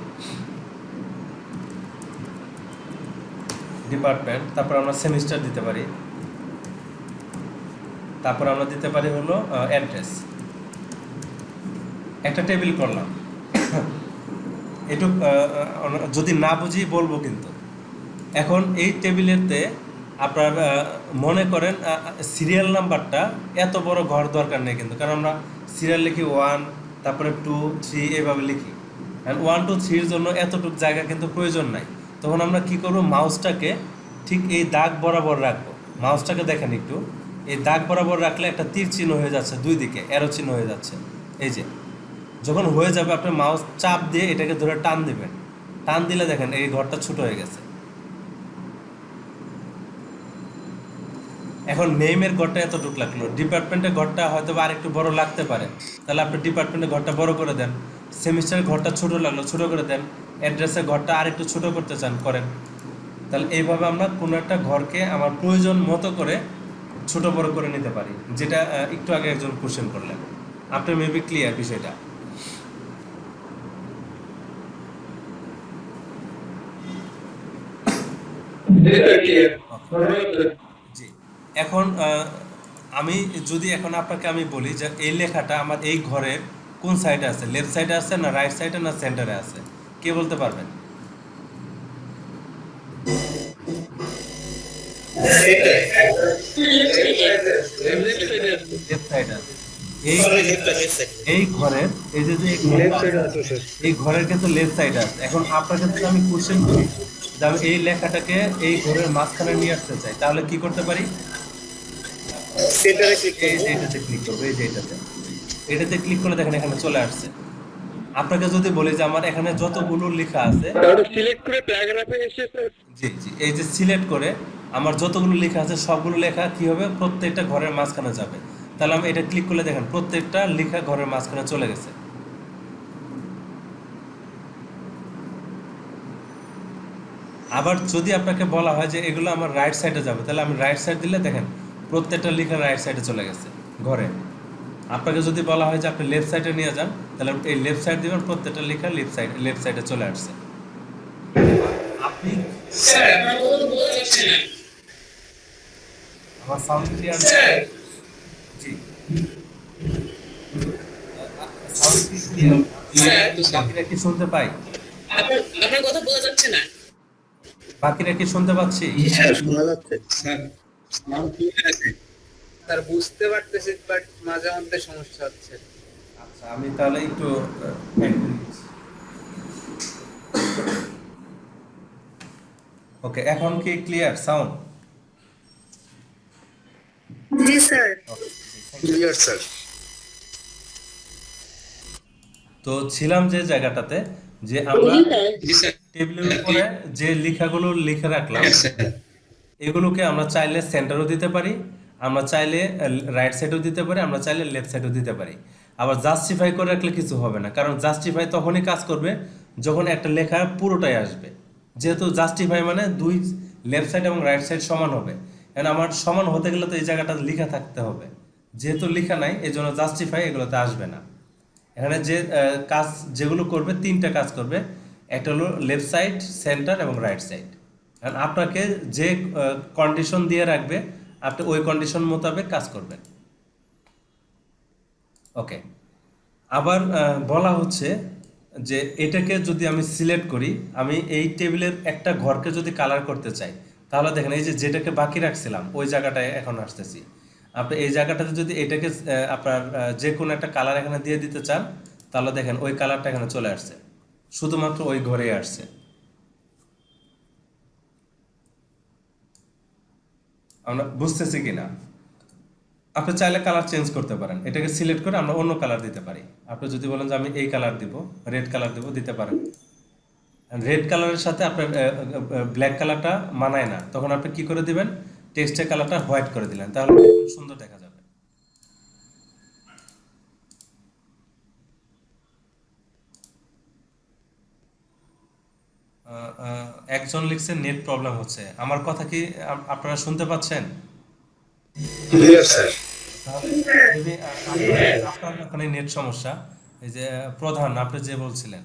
তারপর আমরা সেমিস্টার দিতে পারি, তারপর আমরা দিতে পারি হলো অ্যাড্রেস। একটা টেবিল করলাম। একটু যদি না বুঝি বলবো কিন্তু। এখন এই টেবিলেতে আপনার মনে করেন সিরিয়াল নাম্বারটা এত বড় ঘর দরকার নেই কিন্তু, কারণ আমরা সিরিয়াল লিখি 1, তারপরে 2, 3 এইভাবে লিখি। অ্যান্ড 1, 2, 3 জন্য এতটুকু জায়গা কিন্তু প্রয়োজন নাই। তখন আমরা কি করব, মাউসটাকে ঠিক এই দাগ বরাবর রাখবো। মাউসটাকে দেখেন একটু, এই দাগ বরাবর রাখলে একটা তীর চিহ্ন হয়ে যাচ্ছে, দুই দিকে অ্যারো চিহ্ন হয়ে যাচ্ছে। এই যে যখন হয়ে যাবে আপনি মাউস চাপ দিয়ে এটাকে ধরে টান দিবেন। টান দিলে দেখেন এই ঘরটা ছোট হয়ে গেছে। এখন নেমের ঘরটা এতটুকু লাগলো, ডিপার্টমেন্টের ঘরটা হয়তো বা আরেকটু বড় লাগতে পারে, তাহলে আপনি ডিপার্টমেন্টের ঘরটা বড় করে দেন। সেমিস্টারের ঘরটা ছোট লাগলো, ছোট করে দেন। অ্যাড্রেসের ঘরটা আরেকটু ছোট করতে চান, করেন। তাহলে এইভাবে আমরা কোনো একটা ঘরকে আমার প্রয়োজন মতো করে ছোট বড় করে নিতে পারি, যেটা একটু আগে একজন কোশ্চেন করলেন। আপনি মেবি ক্লিয়ার বিষয়টা? জি। এখন আমি যদি এখন আপনাকে আমি বলি যে এই লেখাটা আমার এই ঘরের কোন সাইডে আছে, লেফট সাইডে আছে না রাইট সাইডে না সেন্টারে আছে, কে বলতে পারবেন? লেফট সাইডে আছে। এই ঘরের এই যে এই ঘরের কিন্তু লেফট সাইডে আছে। এখন আপনাকে যদি আমি কোশ্চেন করি যে আমি এই লেখাটাকে এই ঘরের মাঝখানে নিয়ে আসতে চাই, তাহলে কি করতে পারি? এটাতে ক্লিক করবো, এই যে এটাতে ক্লিক করে দেখেন এখানে চলে আসছে। আপনাকে যদি বলি যে আমার এখানে যতগুলো লেখা আছে, সিলেক্ট করে প্যারাগ্রাফে এসে স্যার। জি, এই যে সিলেক্ট করে আমার যতগুলো লেখা আছে সবগুলো লেখা কি হবে, প্রত্যেকটা ঘরের মাঝখানে যাবে। তাহলে আমি এটা ক্লিক করলে দেখেন প্রত্যেকটা লেখা ঘরের মাঝখানে চলে গেছে। আবার যদি আপনাকে বলা হয় যে এগুলো আমার রাইট সাইডে যাবে, তাহলে আমি রাইট সাইড দিলে দেখেন প্রত্যেকটা লেখা রাইট সাইডে চলে গেছে ঘরে। আপনাকে যদি বলা হয় যে আপনি লেফট সাইডে নিয়ে যান, তাহলে এই লেফট সাইড দিবেন, প্রত্যেকটা লেখা লেফট সাইডে চলে আসছে। আপনি আমার সাউন্ড ক্লিয়ার? জি, সাউন্ড ক্লিয়ার? বাকিরা কি শুনতে পাই? আপনার কথা বোঝা যাচ্ছে না। বাকিরা কি শুনতে পাচ্ছি? শোনা যাচ্ছে স্যার বুঝতে পারতেছি, বাট মাঝে মধ্যে সমস্যা হচ্ছে। আচ্ছা, আমি তাহলে একটু ওকে, এখন কি ক্লিয়ার সাউন্ড? জি স্যার। Clear sir. তো ছিলাম যে জায়গাটাতে, যে আমরা টেবিলের উপরে যে লেখাগুলো লিখে রাখলাম, এগুলোকে আমরা চাইলে সেন্টারও দিতে পারি, আমরা চাইলে রাইট সাইডেও দিতে পারি, আমরা চাইলে লেফট সাইডেও দিতে পারি। আবার জাস্টিফাই করে রাখলে কিছু হবে না, কারণ জাস্টিফাই তখনই কাজ করবে যখন একটা লেখা পুরোটাই আসবে। যেহেতু জাস্টিফাই মানে দুই লেফট সাইড এবং রাইট সাইড সমান হবে, কারণ আমার সমান হতে গেলে তো এই জায়গাটা লেখা থাকতে হবে। যেহেতু লেখা নাই, এই জন্য জাস্টিফাই এগুলোতে আসবে না। এখানে যে কাজ যেগুলো করবে, তিনটা কাজ করবে। একটা হলো লেফট সাইড, সেন্টার এবং রাইট সাইড। কারণ আপনাকে যে কন্ডিশন দিয়ে রাখবে, আপনি ওই কন্ডিশন মোতাবেক কাজ করবেন। ওকে, আবার বলা হচ্ছে যে এটাকে যদি আমি সিলেক্ট করি, আমি এই টেবিলের একটা ঘরকে যদি কালার করতে চাই, তাহলে দেখেন এই যে যেটাকে বাকি রাখছিলাম ওই জায়গাটায় এখন আসতেছি। আপনি এই জায়গাটাতে যদি এটাকে আপনার যে কোনো একটা কালার এখানে দিয়ে দিতে চান, তাহলে দেখেন ওই কালারটা এখানে চলে আসছে, শুধুমাত্র ওই ঘরেই আসছে। আমরা বুঝতেছি কিনা? আপনি চাইলে কালার চেঞ্জ করতে পারেন, এটাকে সিলেক্ট করে আমরা অন্য কালার দিতে পারি। আপনি যদি বলেন যে আমি এই কালার দিব, রেড কালার দিব, দিতে পারেন। রেড কালারের সাথে আপনার ব্ল্যাক কালারটা মানায় না, তখন আপনি কি করে দিবেন, টেক্সটের কালারটা হোয়াইট করে দিলেন, তাহলে সুন্দর দেখা যাবে। একজন লিখছে নেট প্রবলেম হচ্ছে, আমার কথা কি আপনারা শুনতে পাচ্ছেন? Maybe, আপনার ওখানে নেট সমস্যা, এই যে প্রধান আপনি যে বলছিলেন,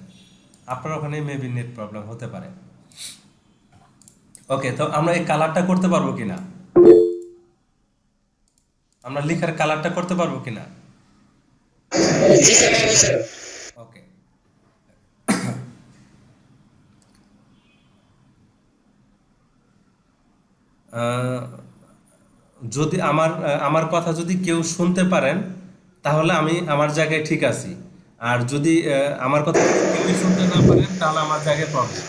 আপনার ওখানে মেবি নেট প্রবলেম হতে পারে। ওকে, তো আমরা এই কালারটা করতে পারবো কিনা, আমরা লেখার কালারটা করতে পারবো কিনা? ওকে, যদি আমার কথা যদি কেউ শুনতে পারেন তাহলে আমি আমার জায়গায় ঠিক আছি, আর যদি আমার কথা কেউ শুনতে না পারেন তাহলে আমার জায়গায় প্রবলেম।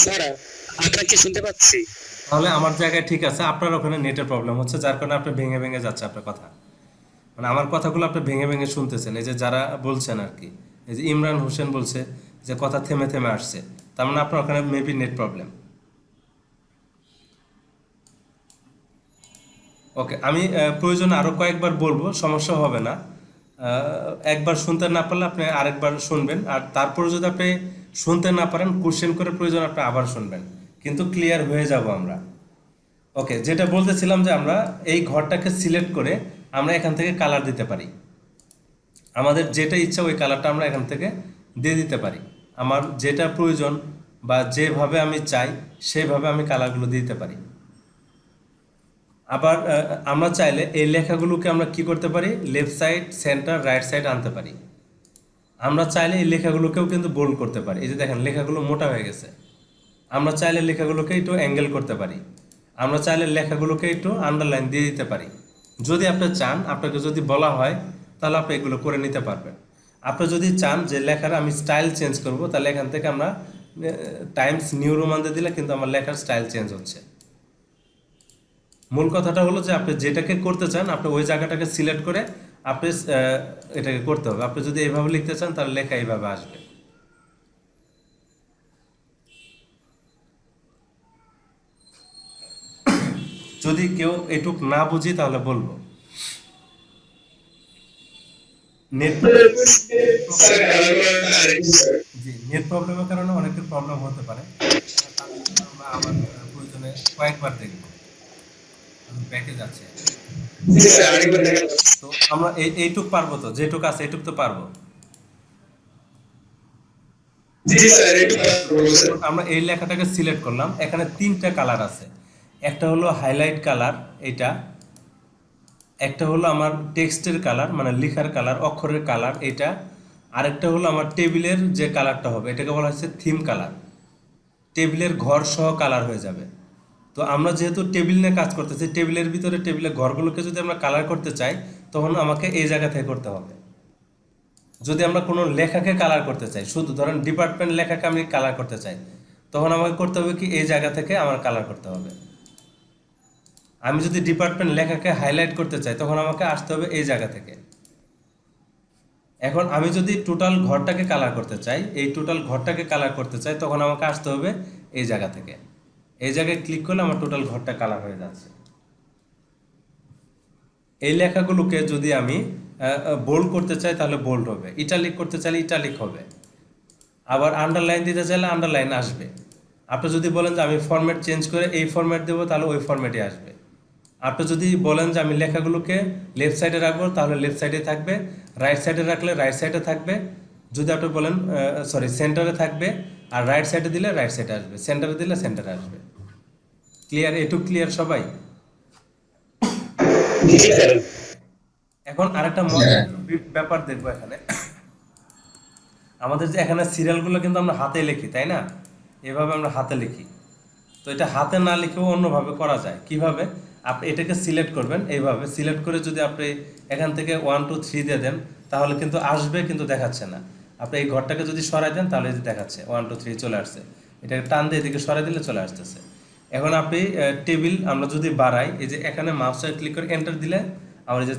স্যার আমরা কি শুনতে পাচ্ছি? তাহলে আমার জায়গায় ঠিক আছে, আপনার ওখানে নেটের প্রবলেম হচ্ছে, যার কারণে আপনি ভেঙে ভেঙে যাচ্ছে আপনার কথা, মানে আমার কথাগুলো আপনি ভেঙে ভেঙে শুনতেছেন। এই যে যারা বলছেন আর কি, এই যে ইমরান হোসেন বলছে যে কথা থেমে থেমে আসছে, তার মানে আপনার ওখানে মেবি নেট প্রবলেম। ওকে, আমি প্রয়োজনে আরও কয়েকবার বলবো, সমস্যা হবে না। একবার শুনতে না পারলে আপনি আরেকবার শুনবেন, আর তারপরে যদি আপনি শুনতে না পারেন কোশ্চেন করে প্রয়োজন আপনি আবার শুনবেন, কিন্তু ক্লিয়ার হয়ে যাব আমরা। ওকে, যেটা বলতেছিলাম যে আমরা এই ঘরটাকে সিলেক্ট করে আমরা এখান থেকে কালার দিতে পারি, আমাদের যেটা ইচ্ছা ওই কালারটা আমরা এখান থেকে দিয়ে দিতে পারি। আমার যেটা প্রয়োজন বা যেভাবে আমি চাই সেভাবে আমি কালারগুলো দিতে পারি। আবার আমরা চাইলে এই লেখাগুলোকে আমরা কি করতে পারি, left side, centre, right side আনতে পারি। আমরা চাইলে এই লেখাগুলোকেও কিন্তু বোল্ড করতে পারি। এই যে দেখেন লেখাগুলো মোটা হয়ে গেছে, আমরা চাইলে লেখাগুলোকে একটু অ্যাঙ্গেল করতে পারি, আমরা চাইলে লেখাগুলোকে একটু আন্ডারলাইন দিয়ে দিতে পারি। যদি আপনি চান, আপনাকে যদি বলা হয় তাহলে আপনি এগুলো করে নিতে পারবেন। আপনি যদি চান যে লেখার আমি স্টাইল চেঞ্জ করব, তাহলে এখান থেকে আমরা টাইমস নিউ রোমান দিয়ে দিলে কিন্তু আমার লেখার স্টাইল চেঞ্জ হচ্ছে। মূল কথাটা হলো যে আপনি যেটাকে করতে চান আপনি ওই জায়গাটাকে সিলেক্ট করে আপনি এটাকে করতে হবে। আপনি যদি এইভাবে লিখতে চান তাহলে লেখা এইভাবে আসবে। যদি কেউ এটুক না বুঝি তাহলে বলবো। নেট প্রবলেমের কারণে অনেকের প্রবলেম হতে পারে, আমরা আবার প্রয়োজনে কয়েকবার দেখবো। ব্যাকে যাচ্ছে তো আমরা এইটুক পারবো, তো যেটুক আছে এইটুক তো পারবো। আমরা এই লেখাটাকে সিলেক্ট করলাম, এখানে তিনটা কালার আছে, একটা হলো হাইলাইট কালার, এটা একটা হলো আমার টেক্সটের কালার মানে লেখার কালার, অক্ষরের কালার এটা, আরেকটা হলো আমার টেবিলের যে কালারটা হবে এটাকে বলা হচ্ছে থিম কালার, টেবিলের ঘর সহ কালার হয়ে যাবে। তো আমরা যেহেতু টেবিল নিয়ে কাজ করতেছি, টেবিলের ভিতরে টেবিলের ঘরগুলোকে যদি আমরা কালার করতে চাই তখন আমাকে এই জায়গা থেকে করতে হবে। যদি আমরা কোনো লেখাকে কালার করতে চাই, শুধু ধরেন ডিপার্টমেন্ট লেখাকে আমি কালার করতে চাই, তখন আমাকে করতে হবে কি এই জায়গা থেকে আমার কালার করতে হবে। আমি যদি ডিপার্টমেন্ট লেখাকে হাইলাইট করতে চাই তখন আমাকে আসতে হবে এই জায়গা থেকে। এখন আমি যদি টোটাল ঘরটাকে কালার করতে চাই, এই টোটাল ঘরটাকে কালার করতে চাই, তখন আমাকে আসতে হবে এই জায়গা থেকে। এই জায়গায় ক্লিক করলে আমার টোটাল ঘরটা কালার হয়ে যাচ্ছে। এই লেখাগুলোকে যদি আমি বোল্ড করতে চাই তাহলে বোল্ড হবে, ইটালিক করতে চাইলে ইটালিক হবে, আবার আন্ডারলাইন দিতে চাইলে আন্ডারলাইন আসবে। আপনি যদি বলেন যে আমি ফরম্যাট চেঞ্জ করে এই ফরম্যাট দেবো তাহলে ওই ফরম্যাটে আসবে। আপনি যদি বলেন যে আমি লেখাগুলোকে লেফট সাইডে রাখবো তাহলে লেফট সাইডে থাকবে, রাইট সাইডে রাখলে রাইট সাইডে থাকবে। যদি আপনি বলেন সেন্টারে থাকবে, আর রাইট সাইডে দিলে রাইট সাইডে আসবে, সেন্টারে দিলে সেন্টারে আসবে। ক্লিয়ার? এটুক ক্লিয়ার সবাই? এখন আরেকটা মজার ব্যাপার দেখবো এখানে। আমাদের যে এখানে সিরিয়ালগুলো কিন্তু আমরা হাতে লিখি, তাই না? এভাবে আমরা হাতে লিখি। তো এটা হাতে না লিখেও অন্যভাবে করা যায়। কিভাবে? আপনি এটাকে সিলেক্ট করবেন, এইভাবে সিলেক্ট করে যদি আপনি এখান থেকে 1 2 3 দিয়ে দেন তাহলে কিন্তু আসবে, কিন্তু দেখাচ্ছে না। আপনি এই ঘরটাকে যদি সরাই দেন তাহলে এই যে দেখাচ্ছে 1 2 3 চলে আসছে। এটাকে টান দিয়ে এদিকে সরাই দিলে চলে আসতেছে। এখন আপনি টেবিল আমরা যদি বাড়াই, এই যে এখানে মাউসটা ক্লিক করে এন্টার দিলে আমার এই যে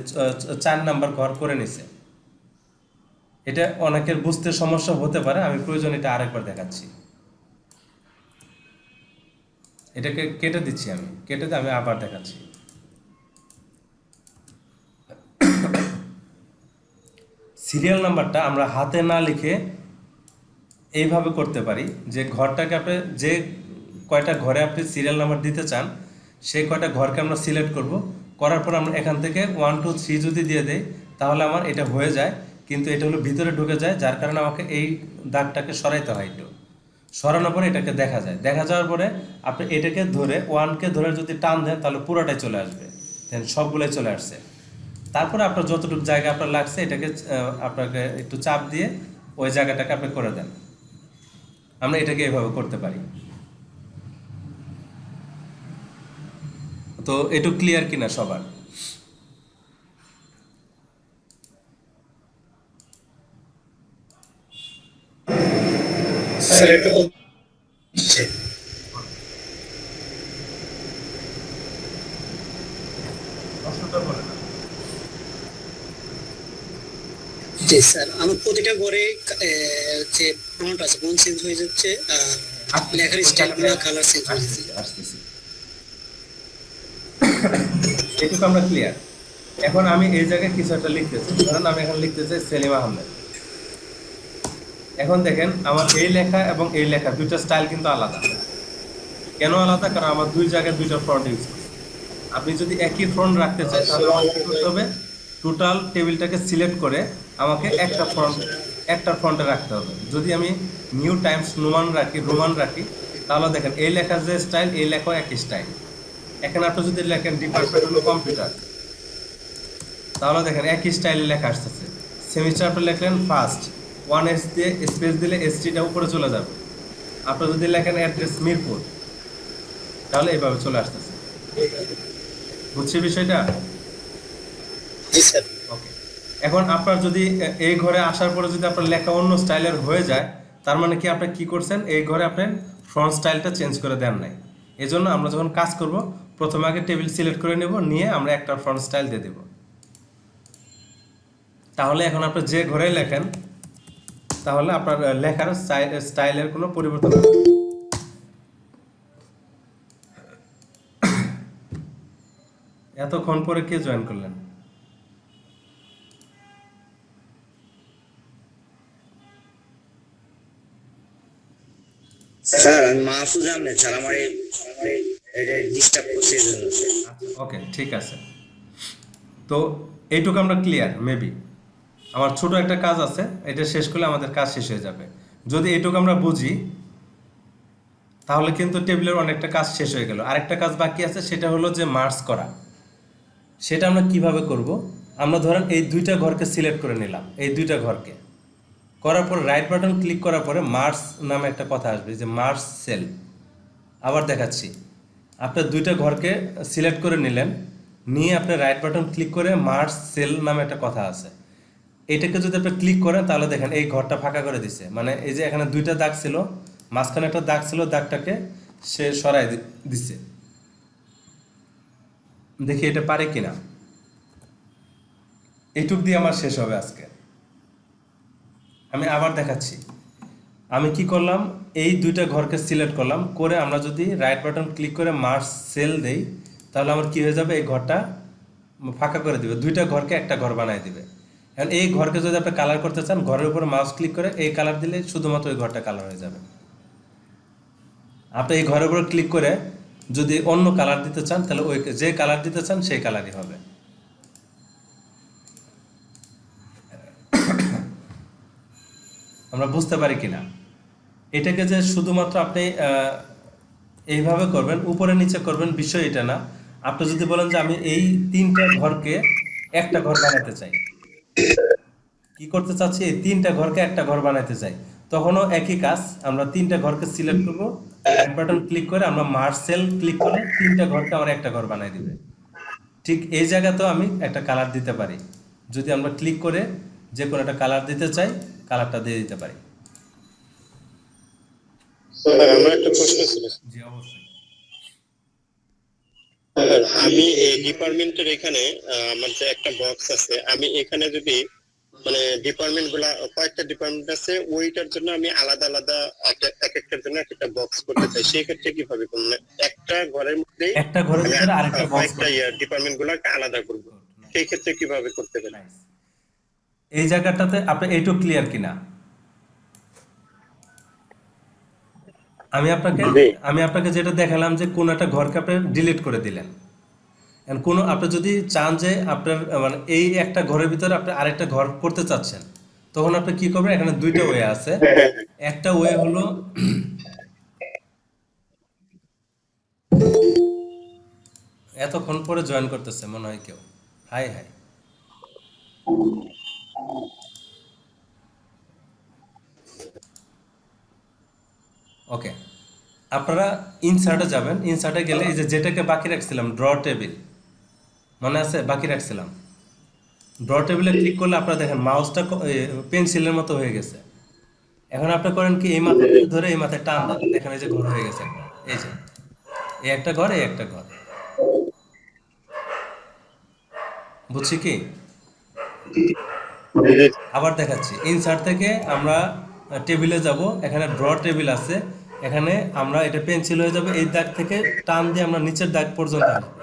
4 নাম্বার ঘর করে নিছে। এটা অনেকের বুঝতে সমস্যা হতে পারে, আমি প্রয়োজন এটা আরেকবার দেখাচ্ছি। এটাকে কেটে দিচ্ছি, আমি কেটে দিয়ে আমি আবার দেখাচ্ছি। সিরিয়াল নাম্বারটা আমরা হাতে না লিখে এইভাবে করতে পারি যে ঘরটাকে আপনি যে কয়টা ঘরে আপনি সিরিয়াল নাম্বার দিতে চান সেই কয়টা ঘরকে আমরা সিলেক্ট করব, করার পর আমরা এখান থেকে 1 2 3 যদি দিয়ে দেই তাহলে আমার এটা হয়ে যায়, কিন্তু এটা হলো ভিতরে ঢুকে যায়, যার কারণে আমাকে এই দাগটাকে সরাইতে হয়। একটু সরানোর পরে এটাকে দেখা যায়, দেখা যাওয়ার পরে আপনি এটাকে ধরে 1কে ধরে যদি টান দেন তাহলে পুরোটাই চলে আসবে, দেন সবগুলোই চলে আসছে। তারপরে আপনার যতটুকু জায়গা আপনার লাগছে এটাকে আপনাকে একটু চাপ দিয়ে ওই জায়গাটাকে আপনি করে দেন। আমরা এটাকে এভাবে করতে পারি। তো একটু ক্লিয়ার কিনা সবার? স্যার একটু জি স্যার, আমার প্রতিটা ঘরে যে ফন্ট আছে ফন্ট চেঞ্জ হয়ে যাচ্ছে, লেখার স্টাইলগুলো কালার চেঞ্জ হয়ে যাচ্ছে। আসতেছি, এটুকু আমরা ক্লিয়ার। এখন আমি এই জায়গায় কিছু একটা লিখতেছি, ধরেন আমি এখন লিখতেছি সেলিম আহমেদ। এখন দেখেন আমার এই লেখা এবং এই লেখা দুইটা স্টাইল কিন্তু আলাদা। কেন আলাদা? কারণ আমার দুই জায়গায় দুইটা ফন্ট ইউজ করছি। আপনি যদি একই ফন্ট রাখতে চান তাহলে আমাকে কি করতে হবে? টোটাল টেবিলটাকে সিলেক্ট করে আমাকে একটা ফন্টে রাখতে হবে। যদি আমি নিউ টাইমস রোমান রাখি তাহলে দেখেন এই লেখার যে স্টাইল এই লেখাও একই স্টাইল। এখানে আপনি যদি লেখেন ডিপার্টমেন্ট হলো কম্পিউটার তাহলে দেখেন একই স্টাইলে লেখা আসতেছে। সেমিস্টার আপনি লেখলেন ফার্স্ট, 1S দিয়ে স্পেস দিলে STটা উপরে চলে যাবে। আপনি যদি লেখেন অ্যাড্রেস মিরপুর তাহলে এইভাবে চলে আসতেছে। বুঝছি বিষয়টা? ওকে। এখন আপনার যদি এই ঘরে আসার পরে যদি আপনার লেখা অন্য স্টাইলের হয়ে যায় তার মানে কি আপনি কি করছেন? এই ঘরে আপনার ফ্রন্ট স্টাইলটা চেঞ্জ করে দেন নাই। এই জন্য আমরা যখন কাজ করব প্রথমে আগে টেবিল সিলেক্ট করে নেব, নিয়ে আমরা একটা ফ্রন্ট স্টাইল দিয়ে দেব। তাহলে এখন আপনি যে ঘরে লেখেন তাহলে আপনার লেখার স্টাইলের কোনো পরিবর্তন হবে না। এতক্ষণ পরে কে জয়েন করলেন? স্যার আমি মাহফুজ আহমেদ স্যার, আমার এটা ডিস্টার্ব করছে এই জন্য। ওকে, ঠিক আছে। তো এইটুকু আমরা ক্লিয়ার। মেবি আমার ছোট একটা কাজ আছে, এটা শেষ করলে আমাদের কাজ শেষ হয়ে যাবে। যদি এইটুকু আমরা বুঝি তাহলে কিন্তু টেবিলের অনেকটা কাজ শেষ হয়ে গেল। আরেকটা কাজ বাকি আছে, সেটা হলো যে মার্জ করা। সেটা আমরা কিভাবে করব? আমরা ধরেন এই দুইটা ঘরকে সিলেক্ট করে নিলাম, এই দুইটা ঘরকে করার পর রাইট বাটন ক্লিক করার পরে মার্জ নামে একটা কথা আসবে, যে মার্জ সেল। আবার দেখাচ্ছি, আপনার দুইটা ঘরকে সিলেক্ট করে নিলেন, নিয়ে আপনি রাইট বাটন ক্লিক করে মার্জ সেল নামে একটা কথা আছে, এটাকে যদি আপনি ক্লিক করেন তাহলে দেখেন এই ঘরটা ফাঁকা করে দিছে। মানে এই যে এখানে দুইটা দাগ ছিল, মাঝখানে একটা দাগ ছিল, দাগটাকে সে সরাই দিছে। দেখি এটা পারে কিনা। এইটুক দিয়ে আমার শেষ হবে আজকে। আমি আবার দেখাচ্ছি, আমি কি করলাম? এই দুইটা ঘরকে সিলেক্ট করলাম, করে আমরা যদি রাইট বাটন ক্লিক করে মার্জ সেল দেই তাহলে আমার কি হয়ে যাবে? এই ঘরটা ফাঁকা করে দিবে, দুইটা ঘরকে একটা ঘর বানাই দিবে। এখন এই ঘরকে যদি আপনি কালার করতে চান, ঘরের উপরে মাউস ক্লিক করে এই কালার দিলে শুধুমাত্র ওই ঘরটা কালার হয়ে যাবে। আপনি এই ঘরের উপর ক্লিক করে যদি অন্য কালার দিতে চান তাহলে ওই যে কালার দিতে চান সেই কালারই হবে। আমরা বুঝতে পারি কিনা? এটাকে যে শুধুমাত্র আপনি এইভাবে করবেন, উপরে নিচে করবেন, বিষয় এটা না। আপনি যদি বলেন যে আমি এই তিনটা ঘরকে একটা ঘর বানাতে চাই, কি করতে চাচ্ছি, এই তিনটা ঘরকে একটা ঘর বানাইতে চাই, তখনও একই কাজ, আমরা তিনটা ঘরকে সিলেক্ট করব, এক বাটন ক্লিক করে আমরা মার্জ সেল ক্লিক করে তিনটা ঘরকে আমার একটা ঘর বানাই দিবে। ঠিক এই জায়গাতেও আমি একটা কালার দিতে পারি, যদি আমরা ক্লিক করে যে কোনো একটা কালার দিতে চাই কালারটা দিয়ে দিতে পারি। স্যার আমার একটা প্রশ্ন ছিল। জি অবশ্যই। স্যার আমি এই ডিপার্টমেন্টের এখানে আমার যে একটা বক্স আছে, আমি এখানে যদি মানে ডিপার্টমেন্ট গুলা কয়েকটা ডিপার্টমেন্ট আছে, ওইটার জন্য আমি আলাদা আলাদা এক একটার জন্য একটা বক্স করতে চাই, সেই ক্ষেত্রে কিভাবে করব? একটা ঘরের মধ্যে একটা ঘরের ভিতরে আরেকটা বক্স কয়েকটা ডিপার্টমেন্ট গুলাকে আলাদা করব, সেই ক্ষেত্রে কিভাবে করতে পারি? এই জায়গাটাতে আপনি এইটুকু ক্লিয়ার কিনা? আমি আপনাকে যেটা দেখালাম যে কোন একটা ঘরকে আপনি ডিলিট করে দিলেন, কোন আপনি যদি চান যে আপনার মানে এই একটা ঘরের ভিতরে আপনি আরেকটা ঘর করতে চাচ্ছেন, তখন আপনি কি করবেন, এখানে দুইটা ওয়ে আছে। একটা ওয়ে হলো এতক্ষণ পরে জয়েন করতেছে মনে হয় কেউ, হাই হাই। ওকে, আপনারা ইনসার্টে যাবেন, ইনসার্টে গেলে এই যে যেটাকে বাকি রাখছিলাম ড্র টেবিল, মনে আছে বাকি রাখছিলাম, ড্র টেবিলে ক্লিক করলে আপনারা দেখেন মাউসটা পেন্সিলের মতো হয়ে গেছে। এখন আপনি করেন কি, এই মাথা ধরে এই মাথায় টান দেন, দেখেন এই যে ঘর হয়ে গেছে একটা। এই যে এই একটা ঘর, এই একটা ঘর, বুঝছি কি? আবার দেখাচ্ছি, ইনসার্ট থেকে আমরা টেবিলে যাব, এখানে ড্র টেবিল আছে, এখানে আমরা এটা পেন্সিল হয়ে যাবে, এই দাগ থেকে টান দিয়ে আমরা নিচের দাগ পর্যন্ত আসবো।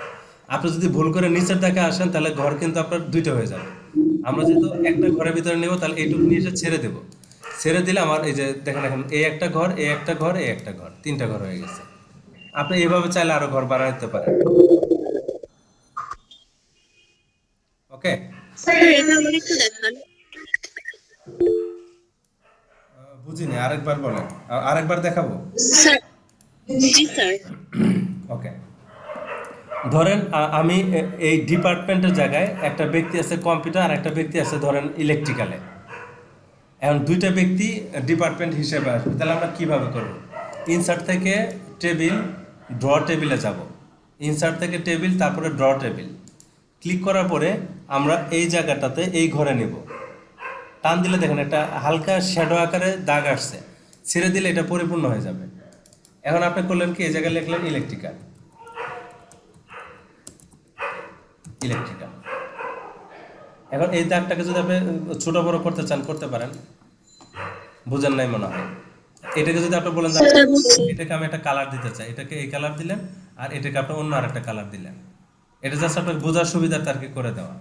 আপনি যদি ভুল করে নিচের দাগে আসেন তাহলে ঘর কিন্তু আপনার দুইটা হয়ে যাবে। আমরা যেহেতু একটা ঘরের ভিতরে নেব, তাহলে এইটুকু নিয়ে এসে ছেড়ে দেবো, ছেড়ে দিলে আমার এই যে দেখেন এখন এই একটা ঘর, এই একটা ঘর, এই একটা ঘর, তিনটা ঘর হয়ে গেছে। আপনি এইভাবে চাইলে আরো ঘর বানাতে পারেন। ওকে, স্যার এটা আমাকে একটু দেখান। বুঝিনি, আরেকবার বলেন, আরেকবার দেখাবো। স্যার জি স্যার। ওকে, ধরেন আমি এই ডিপার্টমেন্টের জায়গায় একটা ব্যক্তি আছে কম্পিউটার, আর একটা ব্যক্তি আছে ধরেন ইলেকট্রিক্যালে। এখন দুইটা ব্যক্তি ডিপার্টমেন্ট হিসেবে আসবে, তাহলে আমরা কিভাবে করব? ইনসার্ট থেকে টেবিল, ড্র টেবিলে যাব, ইনসার্ট থেকে টেবিল, তারপরে ড্র টেবিল ক্লিক করার পরে আমরা এই জায়গাটাতে এই ঘরে নেব, টান দিলে দেখেন একটা হালকা শ্যাডো আকারে দাগ আসছে, ছেড়ে দিলে এটা পরিপূর্ণ হয়ে যাবে। এখন আপনি করলেন কি, এই জায়গায় লিখলেন ইলেকট্রিক্যাল, ইলেকট্রিক্যাল। এখন এই দাগটাকে যদি আপনি ছোট বড় করতে চান করতে পারেন, বুঝেন নাই মনে হয়। এটাকে যদি আপনি বলেন এটাকে আমি একটা কালার দিতে চাই, এটাকে এই কালার দিলেন, আর এটাকে আপনি অন্য আর একটা কালার দিলেন, এটা জাস্ট আপনার বোঝার সুবিধার্থে আর কি করে দেওয়া।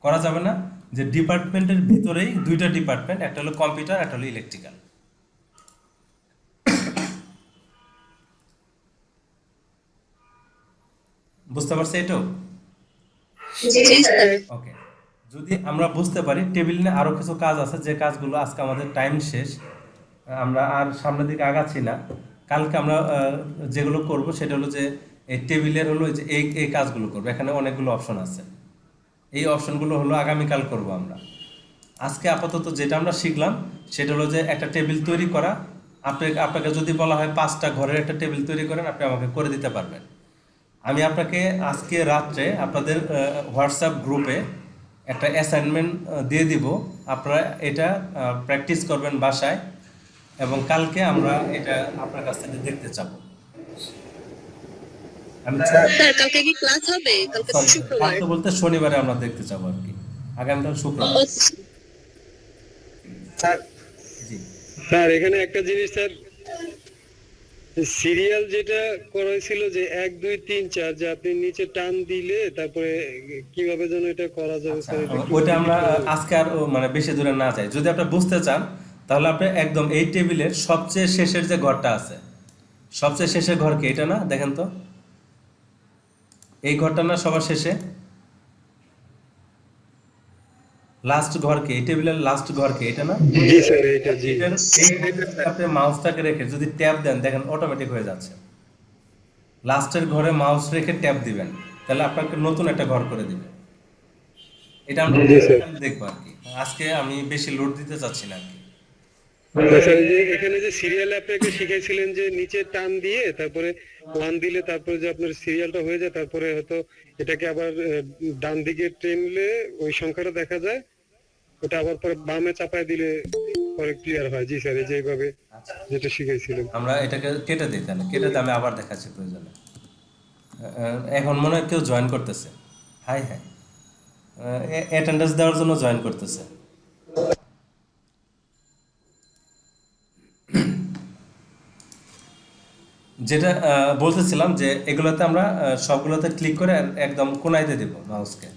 করা যাবে না যে ডিপার্টমেন্টের ভিতরেই দুইটা ডিপার্টমেন্ট, একটা হলো কম্পিউটার, একটা হলো ইলেকট্রিক্যাল। বুঝতে পারছি এটাও? ওকে, যদি আমরা বুঝতে পারি, টেবিল নিয়ে আরো কিছু কাজ আছে, যে কাজগুলো আজকে আমাদের টাইম শেষ, আমরা আর সামনের দিকে আগাচ্ছি না। কালকে আমরা যেগুলো করব সেটা হলো যে এই টেবিলের হলো যে এই কাজগুলো করবো, এখানে অনেকগুলো অপশন আছে, এই অপশনগুলো হলো আগামীকাল করব আমরা। আজকে আপাতত যেটা আমরা শিখলাম সেটা হলো যে একটা টেবিল তৈরি করা। আপনাকে যদি বলা হয় 5টা ঘরের একটা টেবিল তৈরি করেন, আপনি আমাকে করে দিতে পারবেন। আমি আপনাকে আজকে রাত্রে আপনাদের হোয়াটসঅ্যাপ গ্রুপে একটা অ্যাসাইনমেন্ট দিয়ে দিব, আপনারা এটা প্র্যাকটিস করবেন বাসায়, এবং কালকে আমরা এটা আপনার কাছ থেকে দেখতে চাবো। আমি স্যার কালকে কি ক্লাস হবে? কালকে তো শুক্রবার। কালকে বলতে শনিবারে আমরা দেখতে চাবো আর কি, আগামীকাল শুক্রবার। স্যার জি স্যার এখানে একটা জিনিস স্যার, সিরিয়াল যেটা করা হয়েছিল যে 1 2 3 4, যে আপনি নিচে টান দিলে তারপরে কিভাবে যেন এটা করা যাবে স্যার? ওইটা আমরা আজকে আর মানে বেশি দূরে না যাই। যদি আপনি বুঝতে চান তাহলে আপনি একদম এই টেবিলের সবচেয়ে শেষের যে ঘরটা আছে, সবচেয়ে শেষের ঘর কি এটা না? দেখেন তো, এই ঘরটা না সবার শেষে? লাস্ট ঘর কি এই টেবিলের? লাস্ট ঘর কি এটা না? জি স্যার, এটা জি। আপনি মাউসটাকে রেখে যদি ট্যাপ দেন, দেখেন অটোমেটিক হয়ে যাচ্ছে। লাস্টের ঘরে মাউস রেখে ট্যাপ দিবেন, তাহলে আপনাকে নতুন একটা ঘর করে দিবে। এটা আমরা দেখবো আর কি। আজকে আমি বেশি লোড দিতে চাচ্ছি না আর কি। স্যার এই যে এখানে যে সিরিয়ালে আপনাকে শিখাইছিলেন যে নিচে টান দিয়ে তারপরে 1 দিলে তারপরে যে আপনার সিরিয়ালটা হয়ে যায়, তারপরে হয়তো এটাকে আবার ডান দিকে টেনলে ওই সংখ্যাটা দেখা যায়, ওটা আবার পরে বামে চাপায় দিলে পরে ক্লিয়ার হয়। জি স্যার, এই যে এইভাবে যেটা শিখাইছিলেন। আমরা এটাকে কেটে দিই, তাহলে কেটে দিয়ে আমি আবার দেখাচ্ছি প্রয়োজনে। এখন মনে হয় কেউ জয়েন করতেছে। হাই হাই, অ্যাটেন্ডেন্স দেওয়ার জন্য জয়েন করতেছে। যেটা বলতেছিলাম যে এগুলোতে আমরা সবগুলোতে ক্লিক করে একদম কোনাইতে দেব মাউসকে।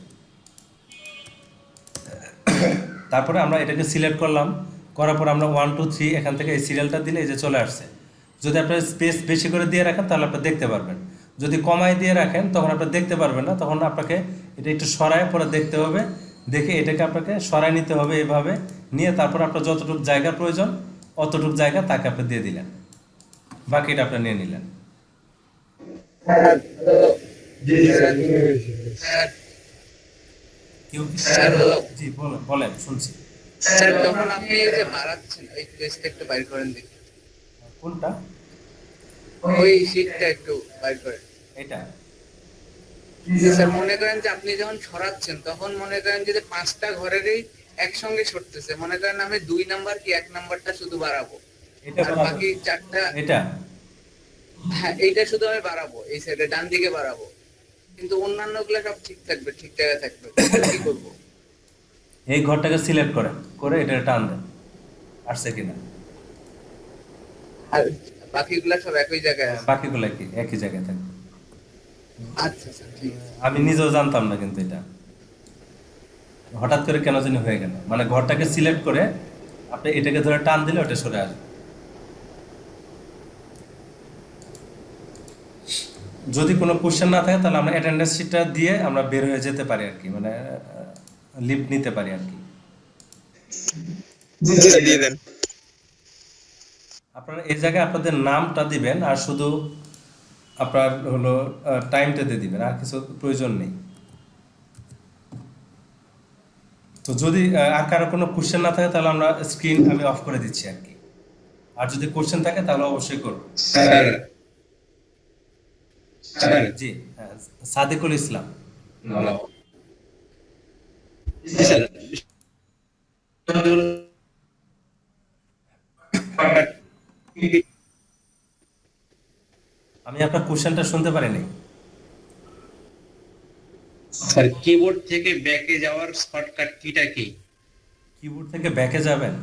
তারপরে আমরা এটাকে সিলেক্ট করলাম, করার পর আমরা 1 2 3 এখান থেকে এই সিরিয়ালটা দিলে এই যে চলে আসছে। যদি আপনার স্পেস বেশি করে দিয়ে রাখেন তাহলে আপনি দেখতে পারবেন, যদি কমায় দিয়ে রাখেন তখন আপনি দেখতে পারবেন না, তখন আপনাকে এটা একটু সরায় পরে দেখতে হবে। দেখে এটাকে আপনাকে সরায় নিতে হবে এভাবে নিয়ে, তারপর আপনার যতটুকু জায়গা প্রয়োজন অতটুকু জায়গা তাকে আপনি দিয়ে দিলেন, বাকিটা আপনি নিয়ে নিলেন। জি বলেন, শুনছি। স্যার তখন আপনি এই যে বাড়াচ্ছেন ওই পেজটা একটু বাইর করেন দেখি, কোনটা? ওই শীটটা একটু বাইর করেন। এটা স্যার মনে করেন যে আপনি যখন ছড়াচ্ছেন তখন মনে করেন যে 5টা ঘরেরই একসঙ্গে সরতেছে, মনে করেন আমি 2 নাম্বার কি 1 নাম্বারটা শুধু বাড়াবো, এটা আর বাকি 4টা এটা হ্যাঁ এইটা শুধু আমি বাড়াবো, এই সাইডে ডান দিকে বাড়াবো, কিন্তু অন্যান্য গুলো সব ঠিক থাকবে, ঠিক জায়গায় থাকবে। কি করবো? এই ঘরটাকে সিলেক্ট করেন, করে এটা টান দেন, আসছে কিনা। আর বাকিগুলা সব একই জায়গায় আছে। বাকিগুলো কি একই জায়গায় থাকবে। আচ্ছা স্যার ঠিক আছে। আমি নিজেও জানতাম না, কিন্তু এটা হঠাৎ করে কেন জানি হয়ে গেল। মানে ঘরটাকে সিলেক্ট করে আপনি এটাকে ধরে টান দিলে ওটা সরে আসবে। যদি কোনো কোশ্চেন না থাকে তাহলে আমরা অ্যাটেন্ডেন্স শিটটা দিয়ে আমরা বের হয়ে যেতে পারি আর কি, মানে লিভ নিতে পারি আর কি। দিয়ে দেন। আপনারা এই জায়গায় আপনাদের নামটা দিবেন আর শুধু আপনার হলো টাইমটা দিয়ে দিবেন, আর কিছু প্রয়োজন নেই। তো যদি আর কারো কোনো কোশ্চেন না থাকে তাহলে আমরা স্ক্রিন আমি অফ করে দিচ্ছি আর কি, আর যদি কোশ্চেন থাকে তাহলে অবশ্যই করব। জি হ্যাঁ, সাদিকুল ইসলাম। জি স্যার। আমি আপনার কোশ্চেনটা শুনতে পারিনি। স্যার কিবোর্ড থেকে ব্যাকে যাওয়ার শর্টকাট কিটা কি? কিবোর্ড থেকে ব্যাকে যাবেন,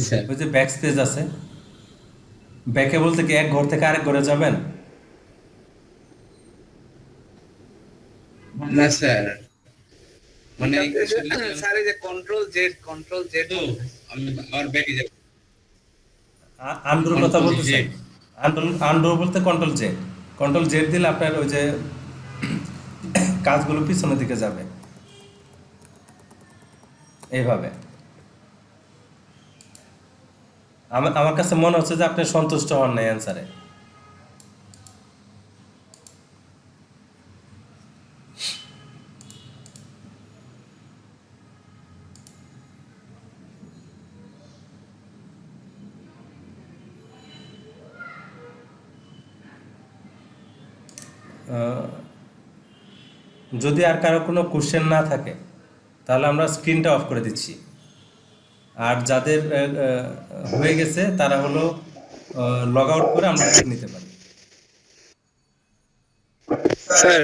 স্যার ওই যে ব্যাক স্পেস আছে, ব্যাকে বলতে কি এক ঘর থেকে আরেক ঘরে যাবেন? না স্যার, মানে স্যার এই যে কন্ট্রোল জেড তো আমি আর ব্যাকে যাব। আন্ডোর কথা বলতেছেন? আন্ডো বলতে কন্ট্রোল জেড দিলে আপনার ওই যে কাজগুলো পিছনের দিকে যাবে এইভাবে। আমার কাছে মনে হচ্ছে যে আপনি সন্তুষ্ট হন না অ্যান্সারে। যদি আর কারো কোনো কোশ্চেন না থাকে তাহলে আমরা স্ক্রিনটা অফ করে দিচ্ছি, আর যাদের হয়ে গেছে তারা হলো লগ আউট করে আমরা নিতে পারি। স্যার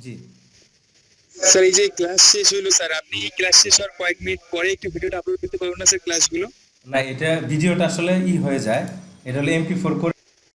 জি স্যার এই যে ক্লাস শেষ হলো স্যার, আপনি এই ক্লাস শেষ হওয়ার কয়েক মিনিট পরে একটু ভিডিওটা আপলোড করতে পারবেন না স্যার ক্লাসগুলো? না, এটা ভিডিওটা আসলে হয়ে যায়, এটা হলো MP4 করে